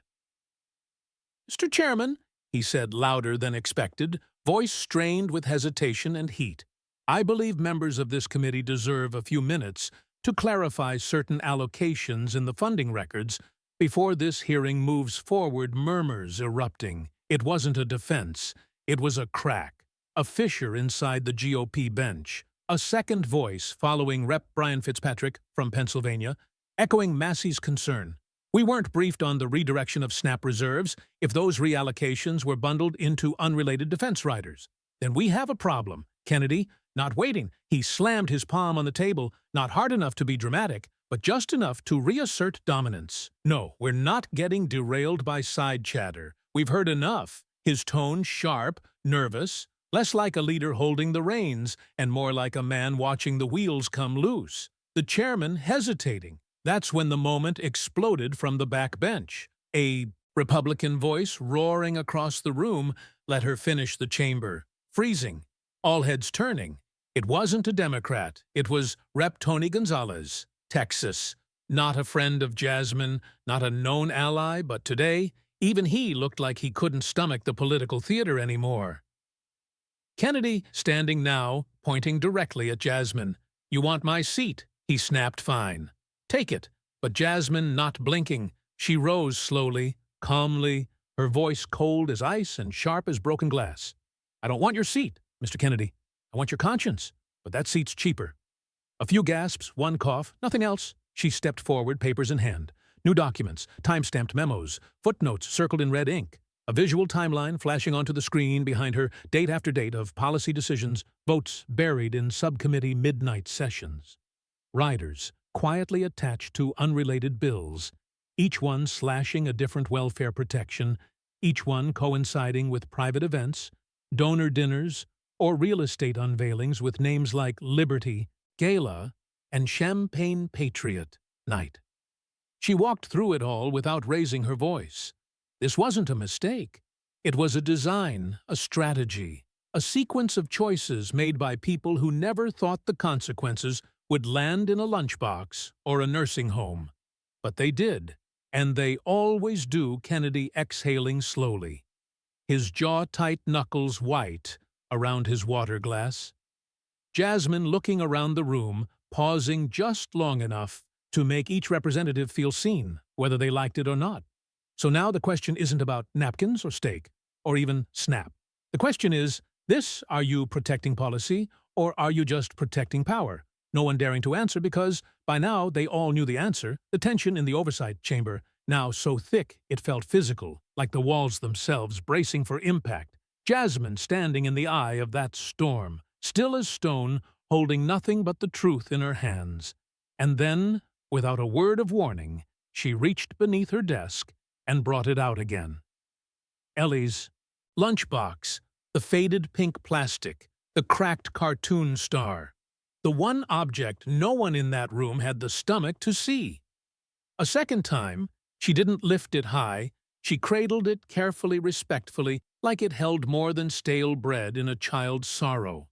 "Mr. Chairman," he said louder than expected, voice strained with hesitation and heat, "I believe members of this committee deserve a few minutes to clarify certain allocations in the funding records before this hearing moves forward." Murmurs erupting. It wasn't a defense. It was a crack, a fissure inside the GOP bench. A second voice following Rep. Brian Fitzpatrick from Pennsylvania, echoing Massey's concern. "We weren't briefed on the redirection of SNAP reserves. If those reallocations were bundled into unrelated defense riders, then we have a problem." Kennedy, not waiting, he slammed his palm on the table, not hard enough to be dramatic, but just enough to reassert dominance. "No, we're not getting derailed by side chatter. We've heard enough." His tone sharp, nervous, less like a leader holding the reins, and more like a man watching the wheels come loose. The chairman hesitating. That's when the moment exploded from the back bench. A Republican voice roaring across the room let her finish the chamber. Freezing. All heads turning. It wasn't a Democrat. It was Rep. Tony Gonzalez, Texas. Not a friend of Jasmine, not a known ally, but today, even he looked like he couldn't stomach the political theater anymore. Kennedy, standing now, pointing directly at Jasmine. "You want my seat?" he snapped. "Fine. Take it." But Jasmine, not blinking, she rose slowly, calmly, her voice cold as ice and sharp as broken glass. "I don't want your seat, Mr. Kennedy. I want your conscience, but that seat's cheaper." A few gasps, one cough, nothing else. She stepped forward, papers in hand. New documents, time-stamped memos, footnotes circled in red ink. A visual timeline flashing onto the screen behind her, date after date of policy decisions, votes buried in subcommittee midnight sessions. Riders, quietly attached to unrelated bills, each one slashing a different welfare protection, each one coinciding with private events, donor dinners, or real estate unveilings with names like Liberty, Gala, and Champagne Patriot Night. She walked through it all without raising her voice. This wasn't a mistake. It was a design, a strategy, a sequence of choices made by people who never thought the consequences would land in a lunchbox or a nursing home. But they did, and they always do, Kennedy exhaling slowly, his jaw-tight knuckles white around his water glass. Jasmine looking around the room, pausing just long enough to make each representative feel seen, whether they liked it or not. So now the question isn't about napkins or steak, or even SNAP. The question is, are you protecting policy, or are you just protecting power? No one daring to answer because, by now, they all knew the answer. The tension in the oversight chamber, now so thick it felt physical, like the walls themselves bracing for impact. Jasmine standing in the eye of that storm, still as stone, holding nothing but the truth in her hands. And then, without a word of warning, she reached beneath her desk and brought it out again. Ellie's lunchbox, the faded pink plastic, the cracked cartoon star. The one object no one in that room had the stomach to see. A second time, she didn't lift it high, she cradled it carefully, respectfully, like it held more than stale bread in a child's sorrow.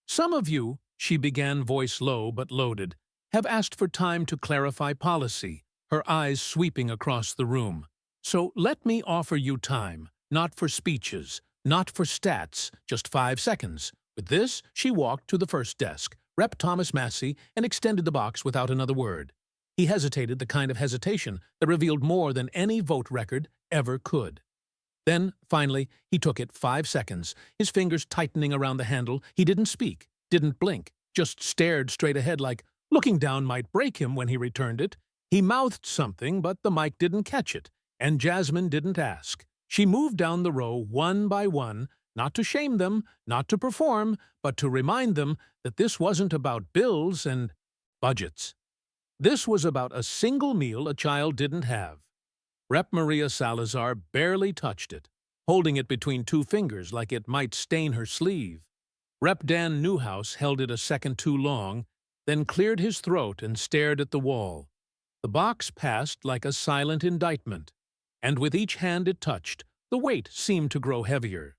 Some of you, she began, voice low but loaded, have asked for time to clarify policy, her eyes sweeping across the room. So let me offer you time, not for speeches, not for stats, just 5 seconds. With this, she walked to the first desk, Rep. Thomas Massey, and extended the box without another word. He hesitated, the kind of hesitation that revealed more than any vote record ever could. Then, finally, he took it. 5 seconds, his fingers tightening around the handle. He didn't speak, didn't blink, just stared straight ahead like looking down might break him when he returned it. He mouthed something, but the mic didn't catch it, and Jasmine didn't ask. She moved down the row one by one, not to shame them, not to perform, but to remind them that this wasn't about bills and budgets. This was about a single meal a child didn't have. Rep. Maria Salazar barely touched it, holding it between 2 fingers like it might stain her sleeve. Rep. Dan Newhouse held it a second too long, then cleared his throat and stared at the wall. The box passed like a silent indictment, and with each hand it touched, the weight seemed to grow heavier.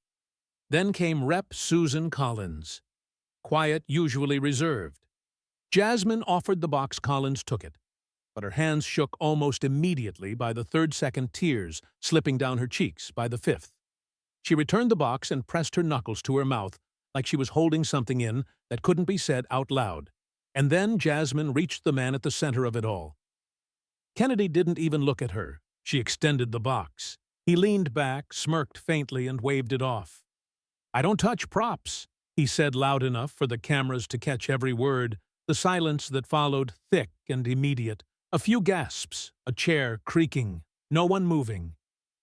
Then came Rep. Susan Collins. Quiet, usually reserved. Jasmine offered the box. Collins took it, but her hands shook almost immediately by the 3rd second, tears slipping down her cheeks by the 5th. She returned the box and pressed her knuckles to her mouth like she was holding something in that couldn't be said out loud. And then Jasmine reached the man at the center of it all. Kennedy didn't even look at her. She extended the box. He leaned back, smirked faintly, and waved it off. "I don't touch props," he said loud enough for the cameras to catch every word. The silence that followed, thick and immediate. A few gasps, a chair creaking, no one moving.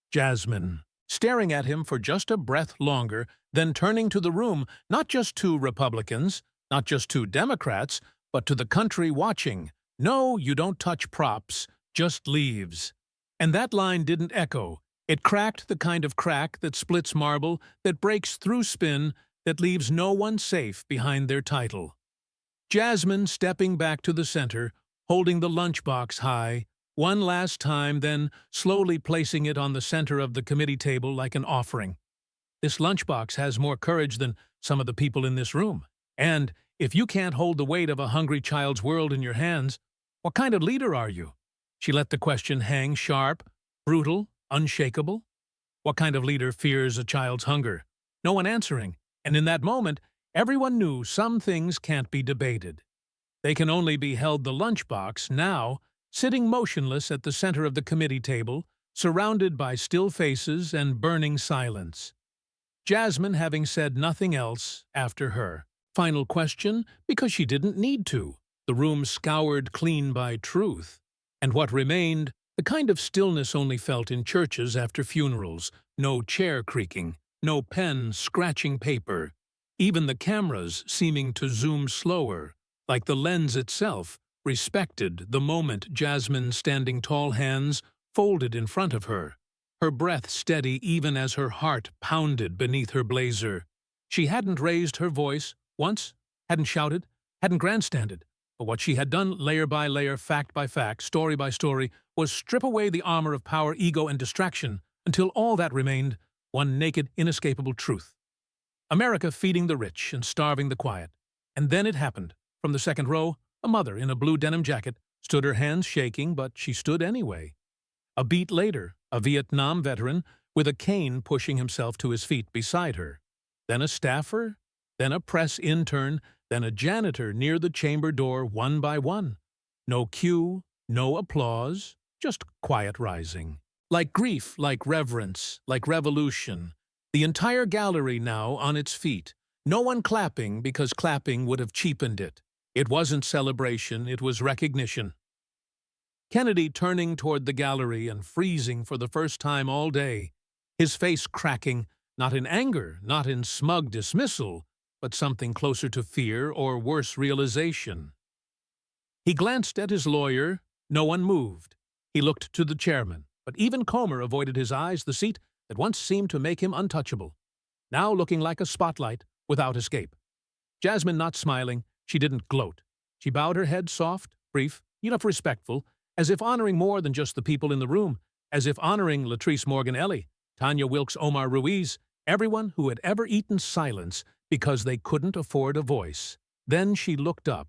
Jasmine, staring at him for just a breath longer, then turning to the room, not just to Republicans, not just to Democrats, but to the country watching. "No, you don't touch props, just leaves." And that line didn't echo. It cracked, the kind of crack that splits marble, that breaks through spin, that leaves no one safe behind their title. Jasmine stepping back to the center, holding the lunchbox high, one last time, then slowly placing it on the center of the committee table like an offering. This lunchbox has more courage than some of the people in this room. And if you can't hold the weight of a hungry child's world in your hands, what kind of leader are you? She let the question hang, sharp, brutal, unshakable. What kind of leader fears a child's hunger? No one answering. And in that moment, everyone knew some things can't be debated. They can only be held. The lunchbox, now, sitting motionless at the center of the committee table, surrounded by still faces and burning silence. Jasmine having said nothing else after her final question, because she didn't need to. The room scoured clean by truth. And what remained, the kind of stillness only felt in churches after funerals. No chair creaking, no pen scratching paper. Even the cameras seeming to zoom slower, like the lens itself respected the moment. Jasmine standing tall, hands folded in front of her. her breath steady even as her heart pounded beneath her blazer. She hadn't raised her voice once, hadn't shouted, hadn't grandstanded, but what she had done layer by layer, fact by fact, story by story, was strip away the armor of power, ego, and distraction until all that remained one naked, inescapable truth. America feeding the rich and starving the quiet. And then it happened. From the second row, a mother in a blue denim jacket stood, her hands shaking, but she stood anyway. A beat later, a Vietnam veteran with a cane pushing himself to his feet beside her. Then a staffer, then a press intern, then a janitor near the chamber door, one by one. No cue, no applause, just quiet rising. Like grief, like reverence, like revolution. The entire gallery now on its feet. No one clapping because clapping would have cheapened it. It wasn't celebration, it was recognition. Kennedy turning toward the gallery and freezing for the first time all day, his face cracking, not in anger, not in smug dismissal, but something closer to fear or worse, realization. He glanced at his lawyer. No one moved. He looked to the chairman, but even Comer avoided his eyes, the seat that once seemed to make him untouchable, now looking like a spotlight without escape. Jasmine not smiling, she didn't gloat. She bowed her head soft, brief, enough respectful, as if honoring more than just the people in the room, as if honoring Latrice Morgan Ellie, Tanya Wilkes Omar Ruiz, everyone who had ever eaten silence because they couldn't afford a voice. Then she looked up,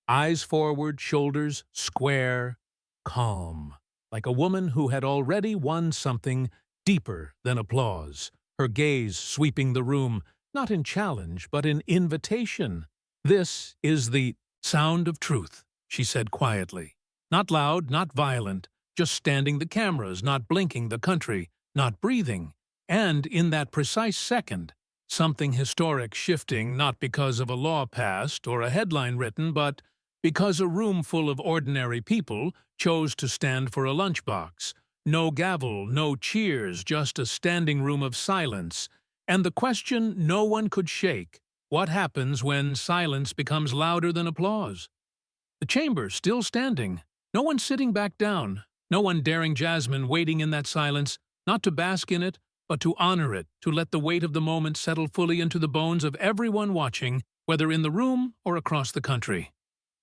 eyes forward, shoulders square, calm, like a woman who had already won something deeper than applause, her gaze sweeping the room, not in challenge, but in invitation. "This is the sound of truth," she said quietly. Not loud, not violent, just standing the cameras, not blinking the country, not breathing. And in that precise second, something historic shifting, not because of a law passed or a headline written, but because a room full of ordinary people chose to stand for a lunchbox. No gavel, no cheers, just a standing room of silence. And the question no one could shake: what happens when silence becomes louder than applause? The chamber still standing, no one sitting back down, no one daring Jasmine waiting in that silence, not to bask in it, but to honor it, to let the weight of the moment settle fully into the bones of everyone watching, whether in the room or across the country.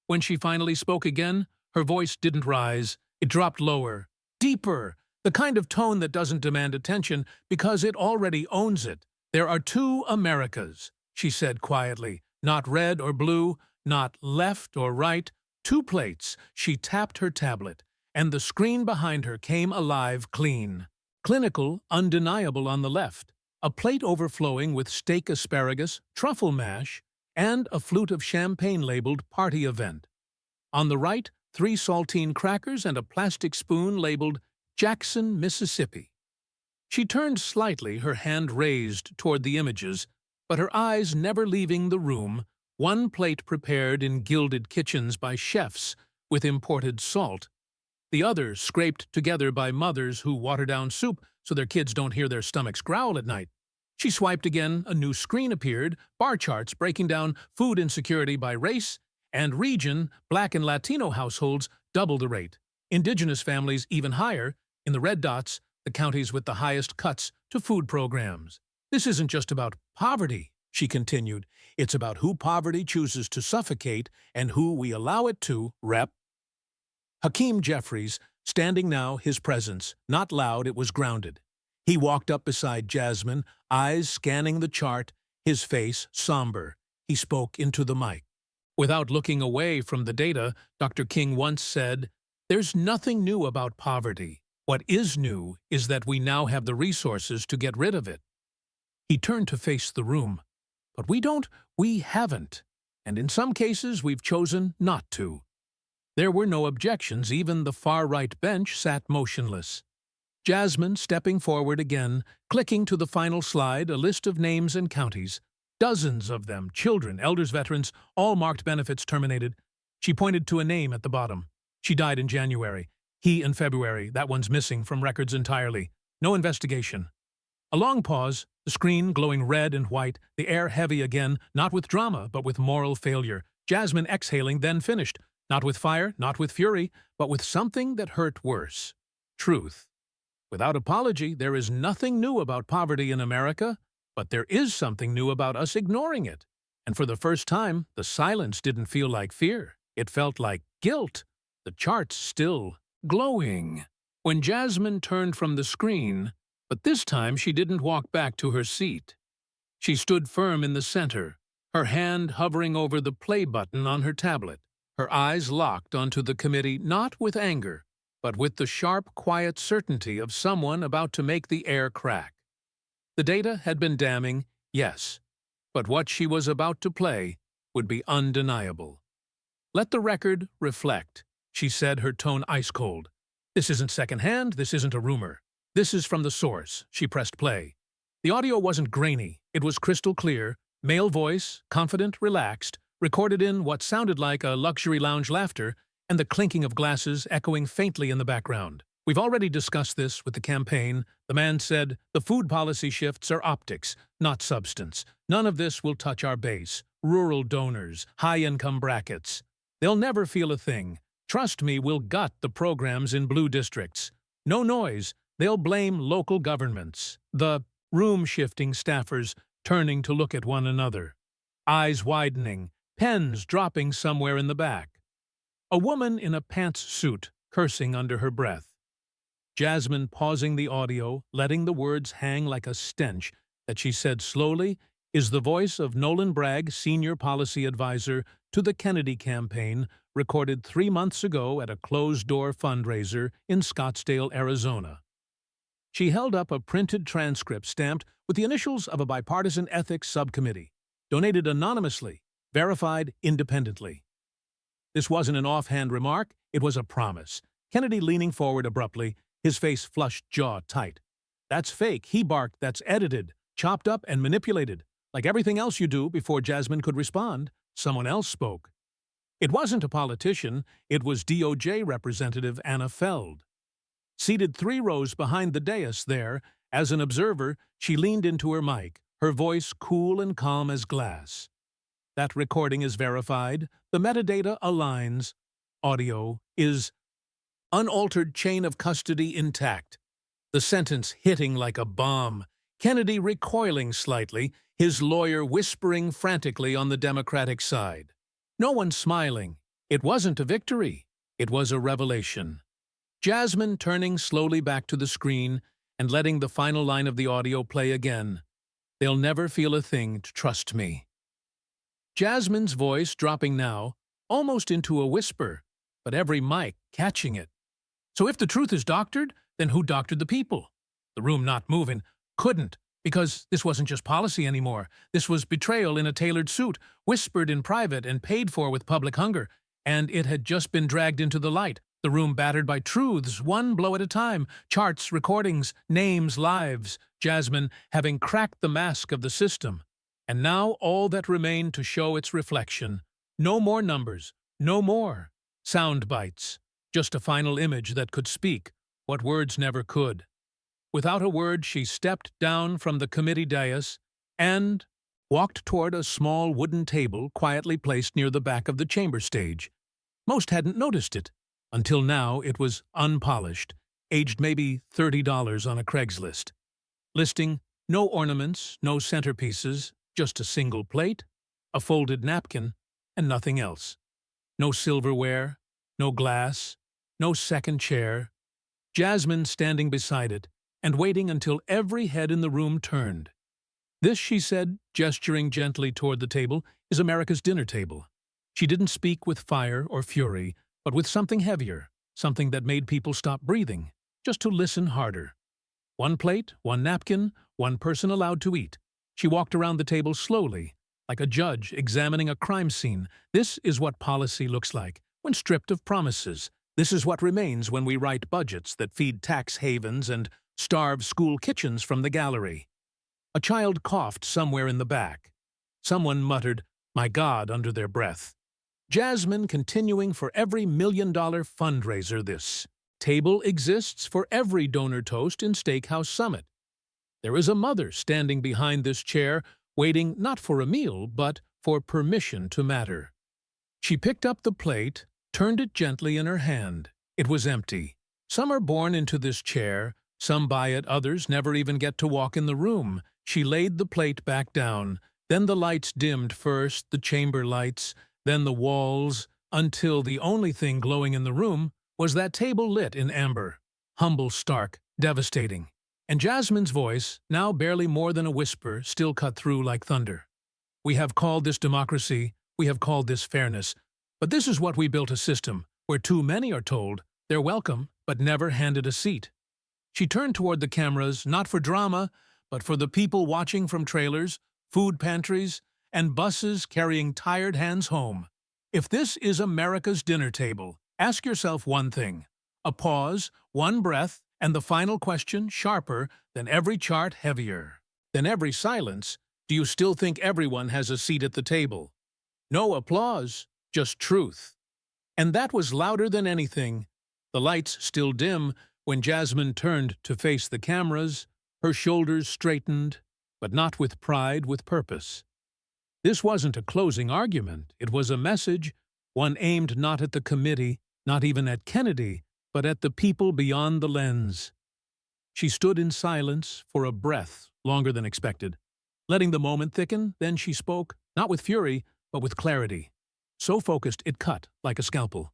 When she finally spoke again, her voice didn't rise, it dropped lower, deeper, the kind of tone that doesn't demand attention because it already owns it. "There are two Americas," she said quietly, "not red or blue, not left or right, two plates." She tapped her tablet, and the screen behind her came alive, clean. Clinical, undeniable on the left, a plate overflowing with steak asparagus, truffle mash, and a flute of champagne labeled party event. On the right, 3 saltine crackers and a plastic spoon labeled Jackson, Mississippi. She turned slightly, her hand raised toward the images, but her eyes never leaving the room, one plate prepared in gilded kitchens by chefs with imported salt, the other scraped together by mothers who water down soup so their kids don't hear their stomachs growl at night. She swiped again, a new screen appeared, bar charts breaking down food insecurity by race and region. Black and Latino households double the rate, indigenous families even higher, in the red dots, the counties with the highest cuts to food programs. "This isn't just about poverty," she continued. "It's about who poverty chooses to suffocate and who we allow it to, Rep." Hakeem Jeffries, standing now, his presence, not loud, it was grounded. He walked up beside Jasmine, eyes scanning the chart, his face somber. He spoke into the mic. Without looking away from the data, Dr. King once said, "There's nothing new about poverty. What is new is that we now have the resources to get rid of it." He turned to face the room. "But we haven't. And in some cases we've chosen not to." There were no objections, even the far-right bench sat motionless. Jasmine stepping forward again, clicking to the final slide, a list of names and counties. Dozens of them, children, elders, veterans, all marked benefits terminated. She pointed to a name at the bottom. She died in January. He in February. That one's missing from records entirely. No investigation. A long pause, the screen glowing red and white, the air heavy again, not with drama, but with moral failure. Jasmine exhaling, then finished. Not with fire, not with fury, but with something that hurt worse. Truth. Without apology, there is nothing new about poverty in America, but there is something new about us ignoring it. And for the first time, the silence didn't feel like fear. It felt like guilt. The charts still glowing. When Jasmine turned from the screen, but this time she didn't walk back to her seat. She stood firm in the center, her hand hovering over the play button on her tablet, her eyes locked onto the committee not with anger, but with the sharp, quiet certainty of someone about to make the air crack. The data had been damning, yes, but what she was about to play would be undeniable. "Let the record reflect," she said, her tone ice-cold. "This isn't secondhand, this isn't a rumor. This is from the source." She pressed play. The audio wasn't grainy, it was crystal clear, male voice, confident, relaxed, recorded in what sounded like a luxury lounge laughter, and the clinking of glasses echoing faintly in the background. "We've already discussed this with the campaign," the man said. "The food policy shifts are optics, not substance. None of this will touch our base, rural donors, high-income brackets. They'll never feel a thing. Trust me, we'll gut the programs in blue districts. No noise, they'll blame local governments." The room-shifting staffers turning to look at one another. Eyes widening, pens dropping somewhere in the back. A woman in a pantsuit cursing under her breath. Jasmine pausing the audio, letting the words hang like a stench that she said slowly, is the voice of Nolan Bragg, senior policy advisor to the Kennedy campaign, recorded 3 months ago at a closed-door fundraiser in Scottsdale, Arizona. She held up a printed transcript stamped with the initials of a bipartisan ethics subcommittee, donated anonymously, verified independently. This wasn't an offhand remark, it was a promise. Kennedy leaning forward abruptly, his face flushed, jaw tight. "That's fake," he barked. "That's edited, chopped up and manipulated. Like everything else you do." Before Jasmine could respond, someone else spoke. It wasn't a politician, it was DOJ Representative Anna Feld. Seated 3 rows behind the dais there, as an observer, she leaned into her mic, her voice cool and calm as glass. "That recording is verified. The metadata aligns. Audio is unaltered, chain of custody intact." The sentence hitting like a bomb. Kennedy recoiling slightly, his lawyer whispering frantically on the Democratic side. No one smiling. It wasn't a victory. It was a revelation. Jasmine turning slowly back to the screen and letting the final line of the audio play again. "They'll never feel a thing, trust me." Jasmine's voice dropping now, almost into a whisper, but every mic catching it. "So if the truth is doctored, then who doctored the people?" The room not moving. "Couldn't, because this wasn't just policy anymore. This was betrayal in a tailored suit, whispered in private and paid for with public hunger, and it had just been dragged into the light. The room battered by truths, one blow at a time, charts, recordings, names, lives, Jasmine having cracked the mask of the system. And now all that remained to show its reflection. No more numbers, no more sound bites, just a final image that could speak what words never could. Without a word, she stepped down from the committee dais and walked toward a small wooden table quietly placed near the back of the chamber stage. Most hadn't noticed it. Until now, it was unpolished, aged maybe $30 on a Craigslist. Listing, no ornaments, no centerpieces, just a single plate, a folded napkin, and nothing else. No silverware, no glass, no second chair. Jasmine standing beside it and waiting until every head in the room turned. "This," she said, gesturing gently toward the table, "is America's dinner table." She didn't speak with fire or fury, but with something heavier, something that made people stop breathing, just to listen harder. 1 plate, 1 napkin, 1 person allowed to eat. She walked around the table slowly, like a judge examining a crime scene. This is what policy looks like, when stripped of promises. This is what remains when we write budgets that feed tax havens and starve school kitchens from the gallery. A child coughed somewhere in the back. Someone muttered, "My God," under their breath. Jasmine continuing for every $1 million fundraiser. This table exists for every donor toast in Steakhouse Summit. There is a mother standing behind this chair, waiting not for a meal, but for permission to matter. She picked up the plate, turned it gently in her hand. It was empty. Some are born into this chair, Some buy it, others never even get to walk in the room. She laid the plate back down. Then the lights dimmed, first the chamber lights, then the walls, until the only thing glowing in the room was that table lit in amber. Humble, stark, devastating. And Jasmine's voice, now barely more than a whisper, still cut through like thunder. We have called this democracy, we have called this fairness, but this is what we built: a system where too many are told they're welcome, but never handed a seat. She turned toward the cameras, not for drama, but for the people watching from trailers, food pantries, and buses carrying tired hands home. If this is America's dinner table, ask yourself one thing. A pause, one breath, and the final question, sharper than every chart, heavier than every silence: do you still think everyone has a seat at the table? No applause, just truth. And that was louder than anything. The lights still dim when Jasmine turned to face the cameras, her shoulders straightened, but not with pride, with purpose. This wasn't a closing argument, it was a message, one aimed not at the committee, not even at Kennedy, but at the people beyond the lens. She stood in silence for a breath longer than expected. Letting the moment thicken, then she spoke, not with fury, but with clarity. So focused it cut like a scalpel.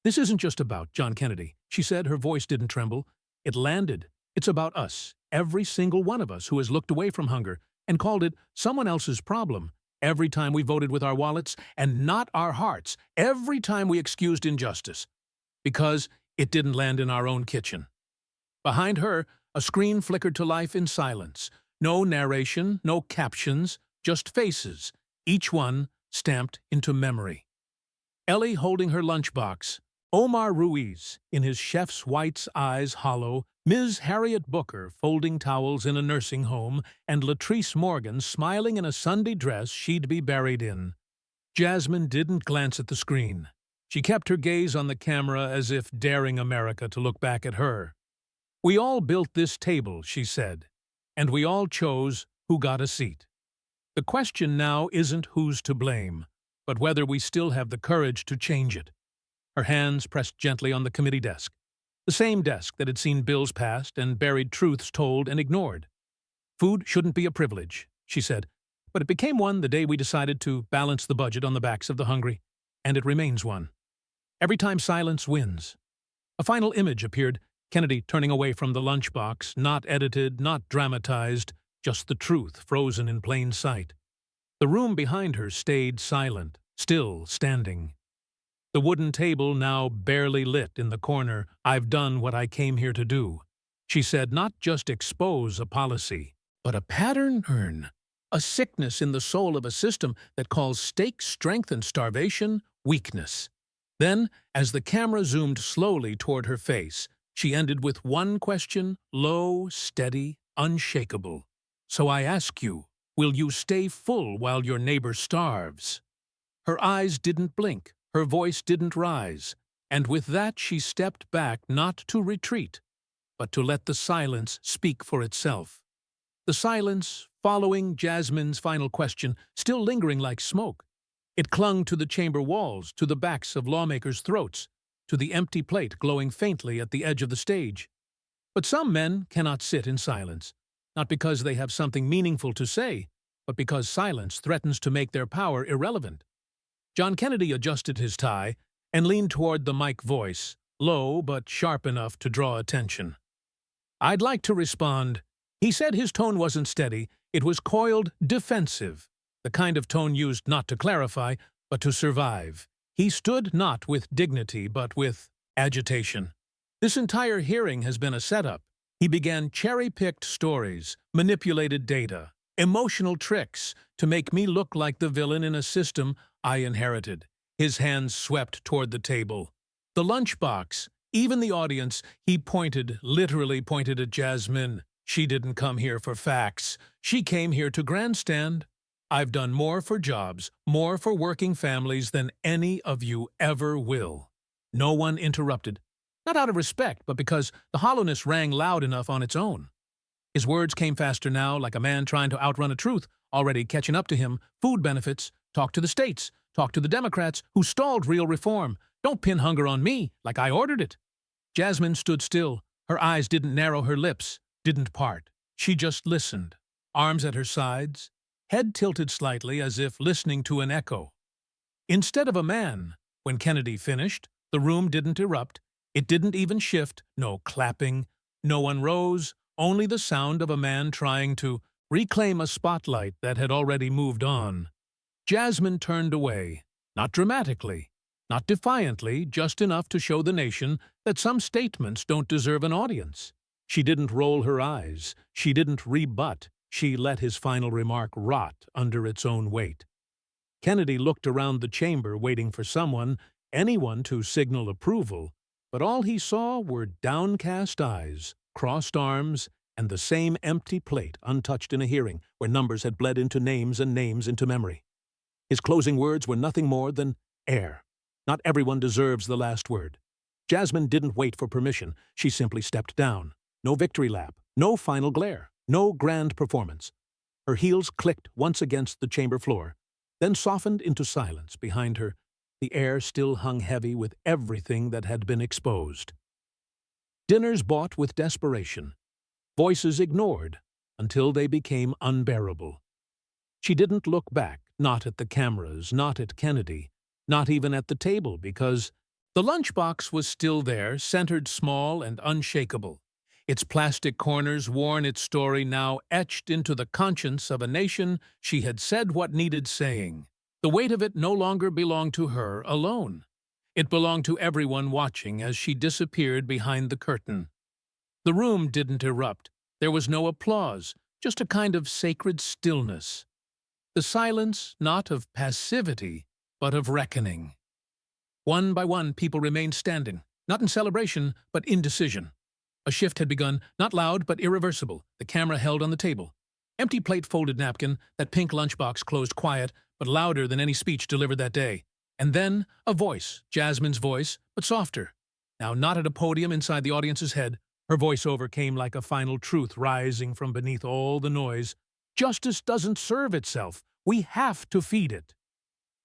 This isn't just about John Kennedy, she said, her voice didn't tremble. It landed. It's about us, every single one of us who has looked away from hunger and called it someone else's problem. Every time we voted with our wallets and not our hearts. Every time we excused injustice. Because it didn't land in our own kitchen. Behind her, a screen flickered to life in silence. No narration, no captions, just faces, each one stamped into memory. Ellie holding her lunchbox, Omar Ruiz in his chef's white's eyes hollow, Ms. Harriet Booker folding towels in a nursing home, and Latrice Morgan smiling in a Sunday dress she'd be buried in. Jasmine didn't glance at the screen. She kept her gaze on the camera as if daring America to look back at her. We all built this table, she said, and we all chose who got a seat. The question now isn't who's to blame, but whether we still have the courage to change it. Her hands pressed gently on the committee desk, the same desk that had seen bills passed and buried truths told and ignored. Food shouldn't be a privilege, she said, but it became one the day we decided to balance the budget on the backs of the hungry, and it remains one. Every time silence wins. A final image appeared, Kennedy turning away from the lunchbox, not edited, not dramatized, just the truth frozen in plain sight. The room behind her stayed silent, still standing. The wooden table now barely lit in the corner. I've done what I came here to do, she said, not just expose a policy, but a pattern, a sickness in the soul of a system that calls steak strength and starvation weakness. Then, as the camera zoomed slowly toward her face, she ended with one question, low, steady, unshakable. So I ask you, will you stay full while your neighbor starves? Her eyes didn't blink, her voice didn't rise, and with that she stepped back, not to retreat, but to let the silence speak for itself. The silence, following Jasmine's final question, still lingering like smoke. It clung to the chamber walls, to the backs of lawmakers' throats, to the empty plate glowing faintly at the edge of the stage. But some men cannot sit in silence, not because they have something meaningful to say, but because silence threatens to make their power irrelevant. John Kennedy adjusted his tie and leaned toward the mic, voice, low but sharp enough to draw attention. I'd like to respond. He said his tone wasn't steady, it was coiled, defensive, the kind of tone used not to clarify, but to survive. He stood not with dignity, but with agitation. This entire hearing has been a setup. He began cherry-picked stories, manipulated data, emotional tricks to make me look like the villain in a system I inherited. His hands swept toward the table. The lunchbox, even the audience, he pointed, literally pointed at Jasmine. She didn't come here for facts. She came here to grandstand. I've done more for jobs, more for working families than any of you ever will. No one interrupted. Not out of respect, but because the hollowness rang loud enough on its own. His words came faster now, like a man trying to outrun a truth, already catching up to him. Food benefits. Talk to the states. Talk to the Democrats who stalled real reform. Don't pin hunger on me, like I ordered it. Jasmine stood still, Her eyes didn't narrow, her lips didn't part. She just listened, arms at her sides, head tilted slightly as if listening to an echo. Instead of a man, when Kennedy finished, the room didn't erupt, it didn't even shift, no clapping, no one rose, only the sound of a man trying to reclaim a spotlight that had already moved on. Jasmine turned away, not dramatically, not defiantly, just enough to show the nation that some statements don't deserve an audience. She didn't roll her eyes, she didn't rebut, she let his final remark rot under its own weight. Kennedy looked around the chamber waiting for someone, anyone to signal approval, but all he saw were downcast eyes, crossed arms, and the same empty plate untouched in a hearing where numbers had bled into names and names into memory. His closing words were nothing more than air. Not everyone deserves the last word. Jasmine didn't wait for permission. She simply stepped down. No victory lap, no final glare, no grand performance. Her heels clicked once against the chamber floor, then softened into silence behind her. The air still hung heavy with everything that had been exposed. Dinners bought with desperation. Voices ignored until they became unbearable. She didn't look back, not at the cameras, not at Kennedy, not even at the table, because the lunchbox was still there, centered small and unshakable. Its plastic corners worn, its story now etched into the conscience of a nation. She had said what needed saying. The weight of it no longer belonged to her alone. It belonged to everyone watching as she disappeared behind the curtain. The room didn't erupt. There was no applause, just a kind of sacred stillness. The silence not of passivity, but of reckoning. One by one, people remained standing, not in celebration, but indecision. A shift had begun, not loud, but irreversible, the camera held on the table. Empty plate, folded napkin, that pink lunchbox closed quiet, but louder than any speech delivered that day. And then a voice, Jasmine's voice, but softer. Now not at a podium inside the audience's head. Her voiceover came like a final truth rising from beneath all the noise. Justice doesn't serve itself. We have to feed it.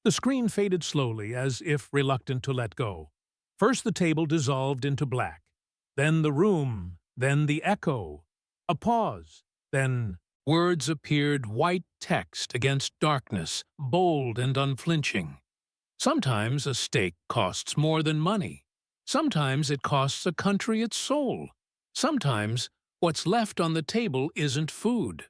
The screen faded slowly, as if reluctant to let go. First the table dissolved into black. Then the room. Then the echo. A pause. Then words appeared, white text against darkness, bold and unflinching. Sometimes a steak costs more than money. Sometimes it costs a country its soul. Sometimes what's left on the table isn't food.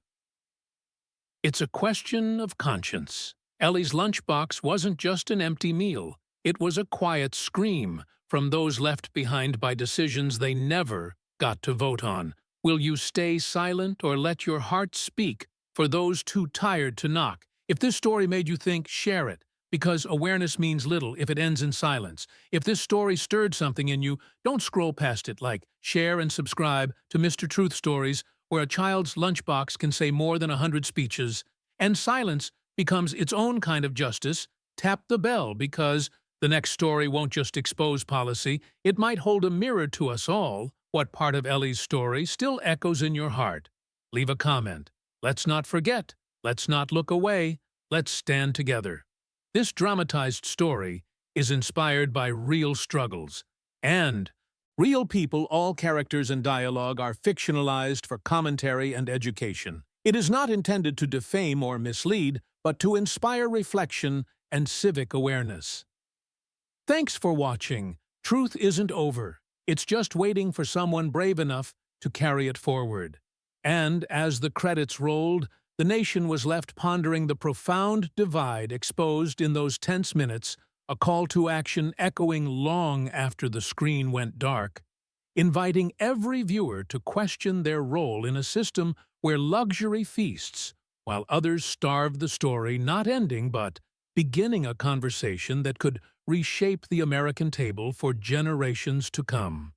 It's a question of conscience. Ellie's lunchbox wasn't just an empty meal. It was a quiet scream from those left behind by decisions they never got to vote on. Will you stay silent or let your heart speak for those too tired to knock? If this story made you think, share it, because awareness means little if it ends in silence. If this story stirred something in you, don't scroll past it. Like, share and subscribe to Mr. Truth Stories, where a child's lunchbox can say more than 100 speeches, and silence becomes its own kind of justice. Tap the bell, because the next story won't just expose policy, it might hold a mirror to us all. What part of Ellie's story still echoes in your heart? Leave a comment. Let's not forget. Let's not look away. Let's stand together. This dramatized story is inspired by real struggles and real people. All characters and dialogue are fictionalized for commentary and education. It is not intended to defame or mislead, but to inspire reflection and civic awareness. Thanks for watching. Truth isn't over. It's just waiting for someone brave enough to carry it forward. And as the credits rolled, the nation was left pondering the profound divide exposed in those tense minutes, a call to action echoing long after the screen went dark, inviting every viewer to question their role in a system where luxury feasts, while others starve. The story not ending but beginning a conversation that could reshape the American table for generations to come.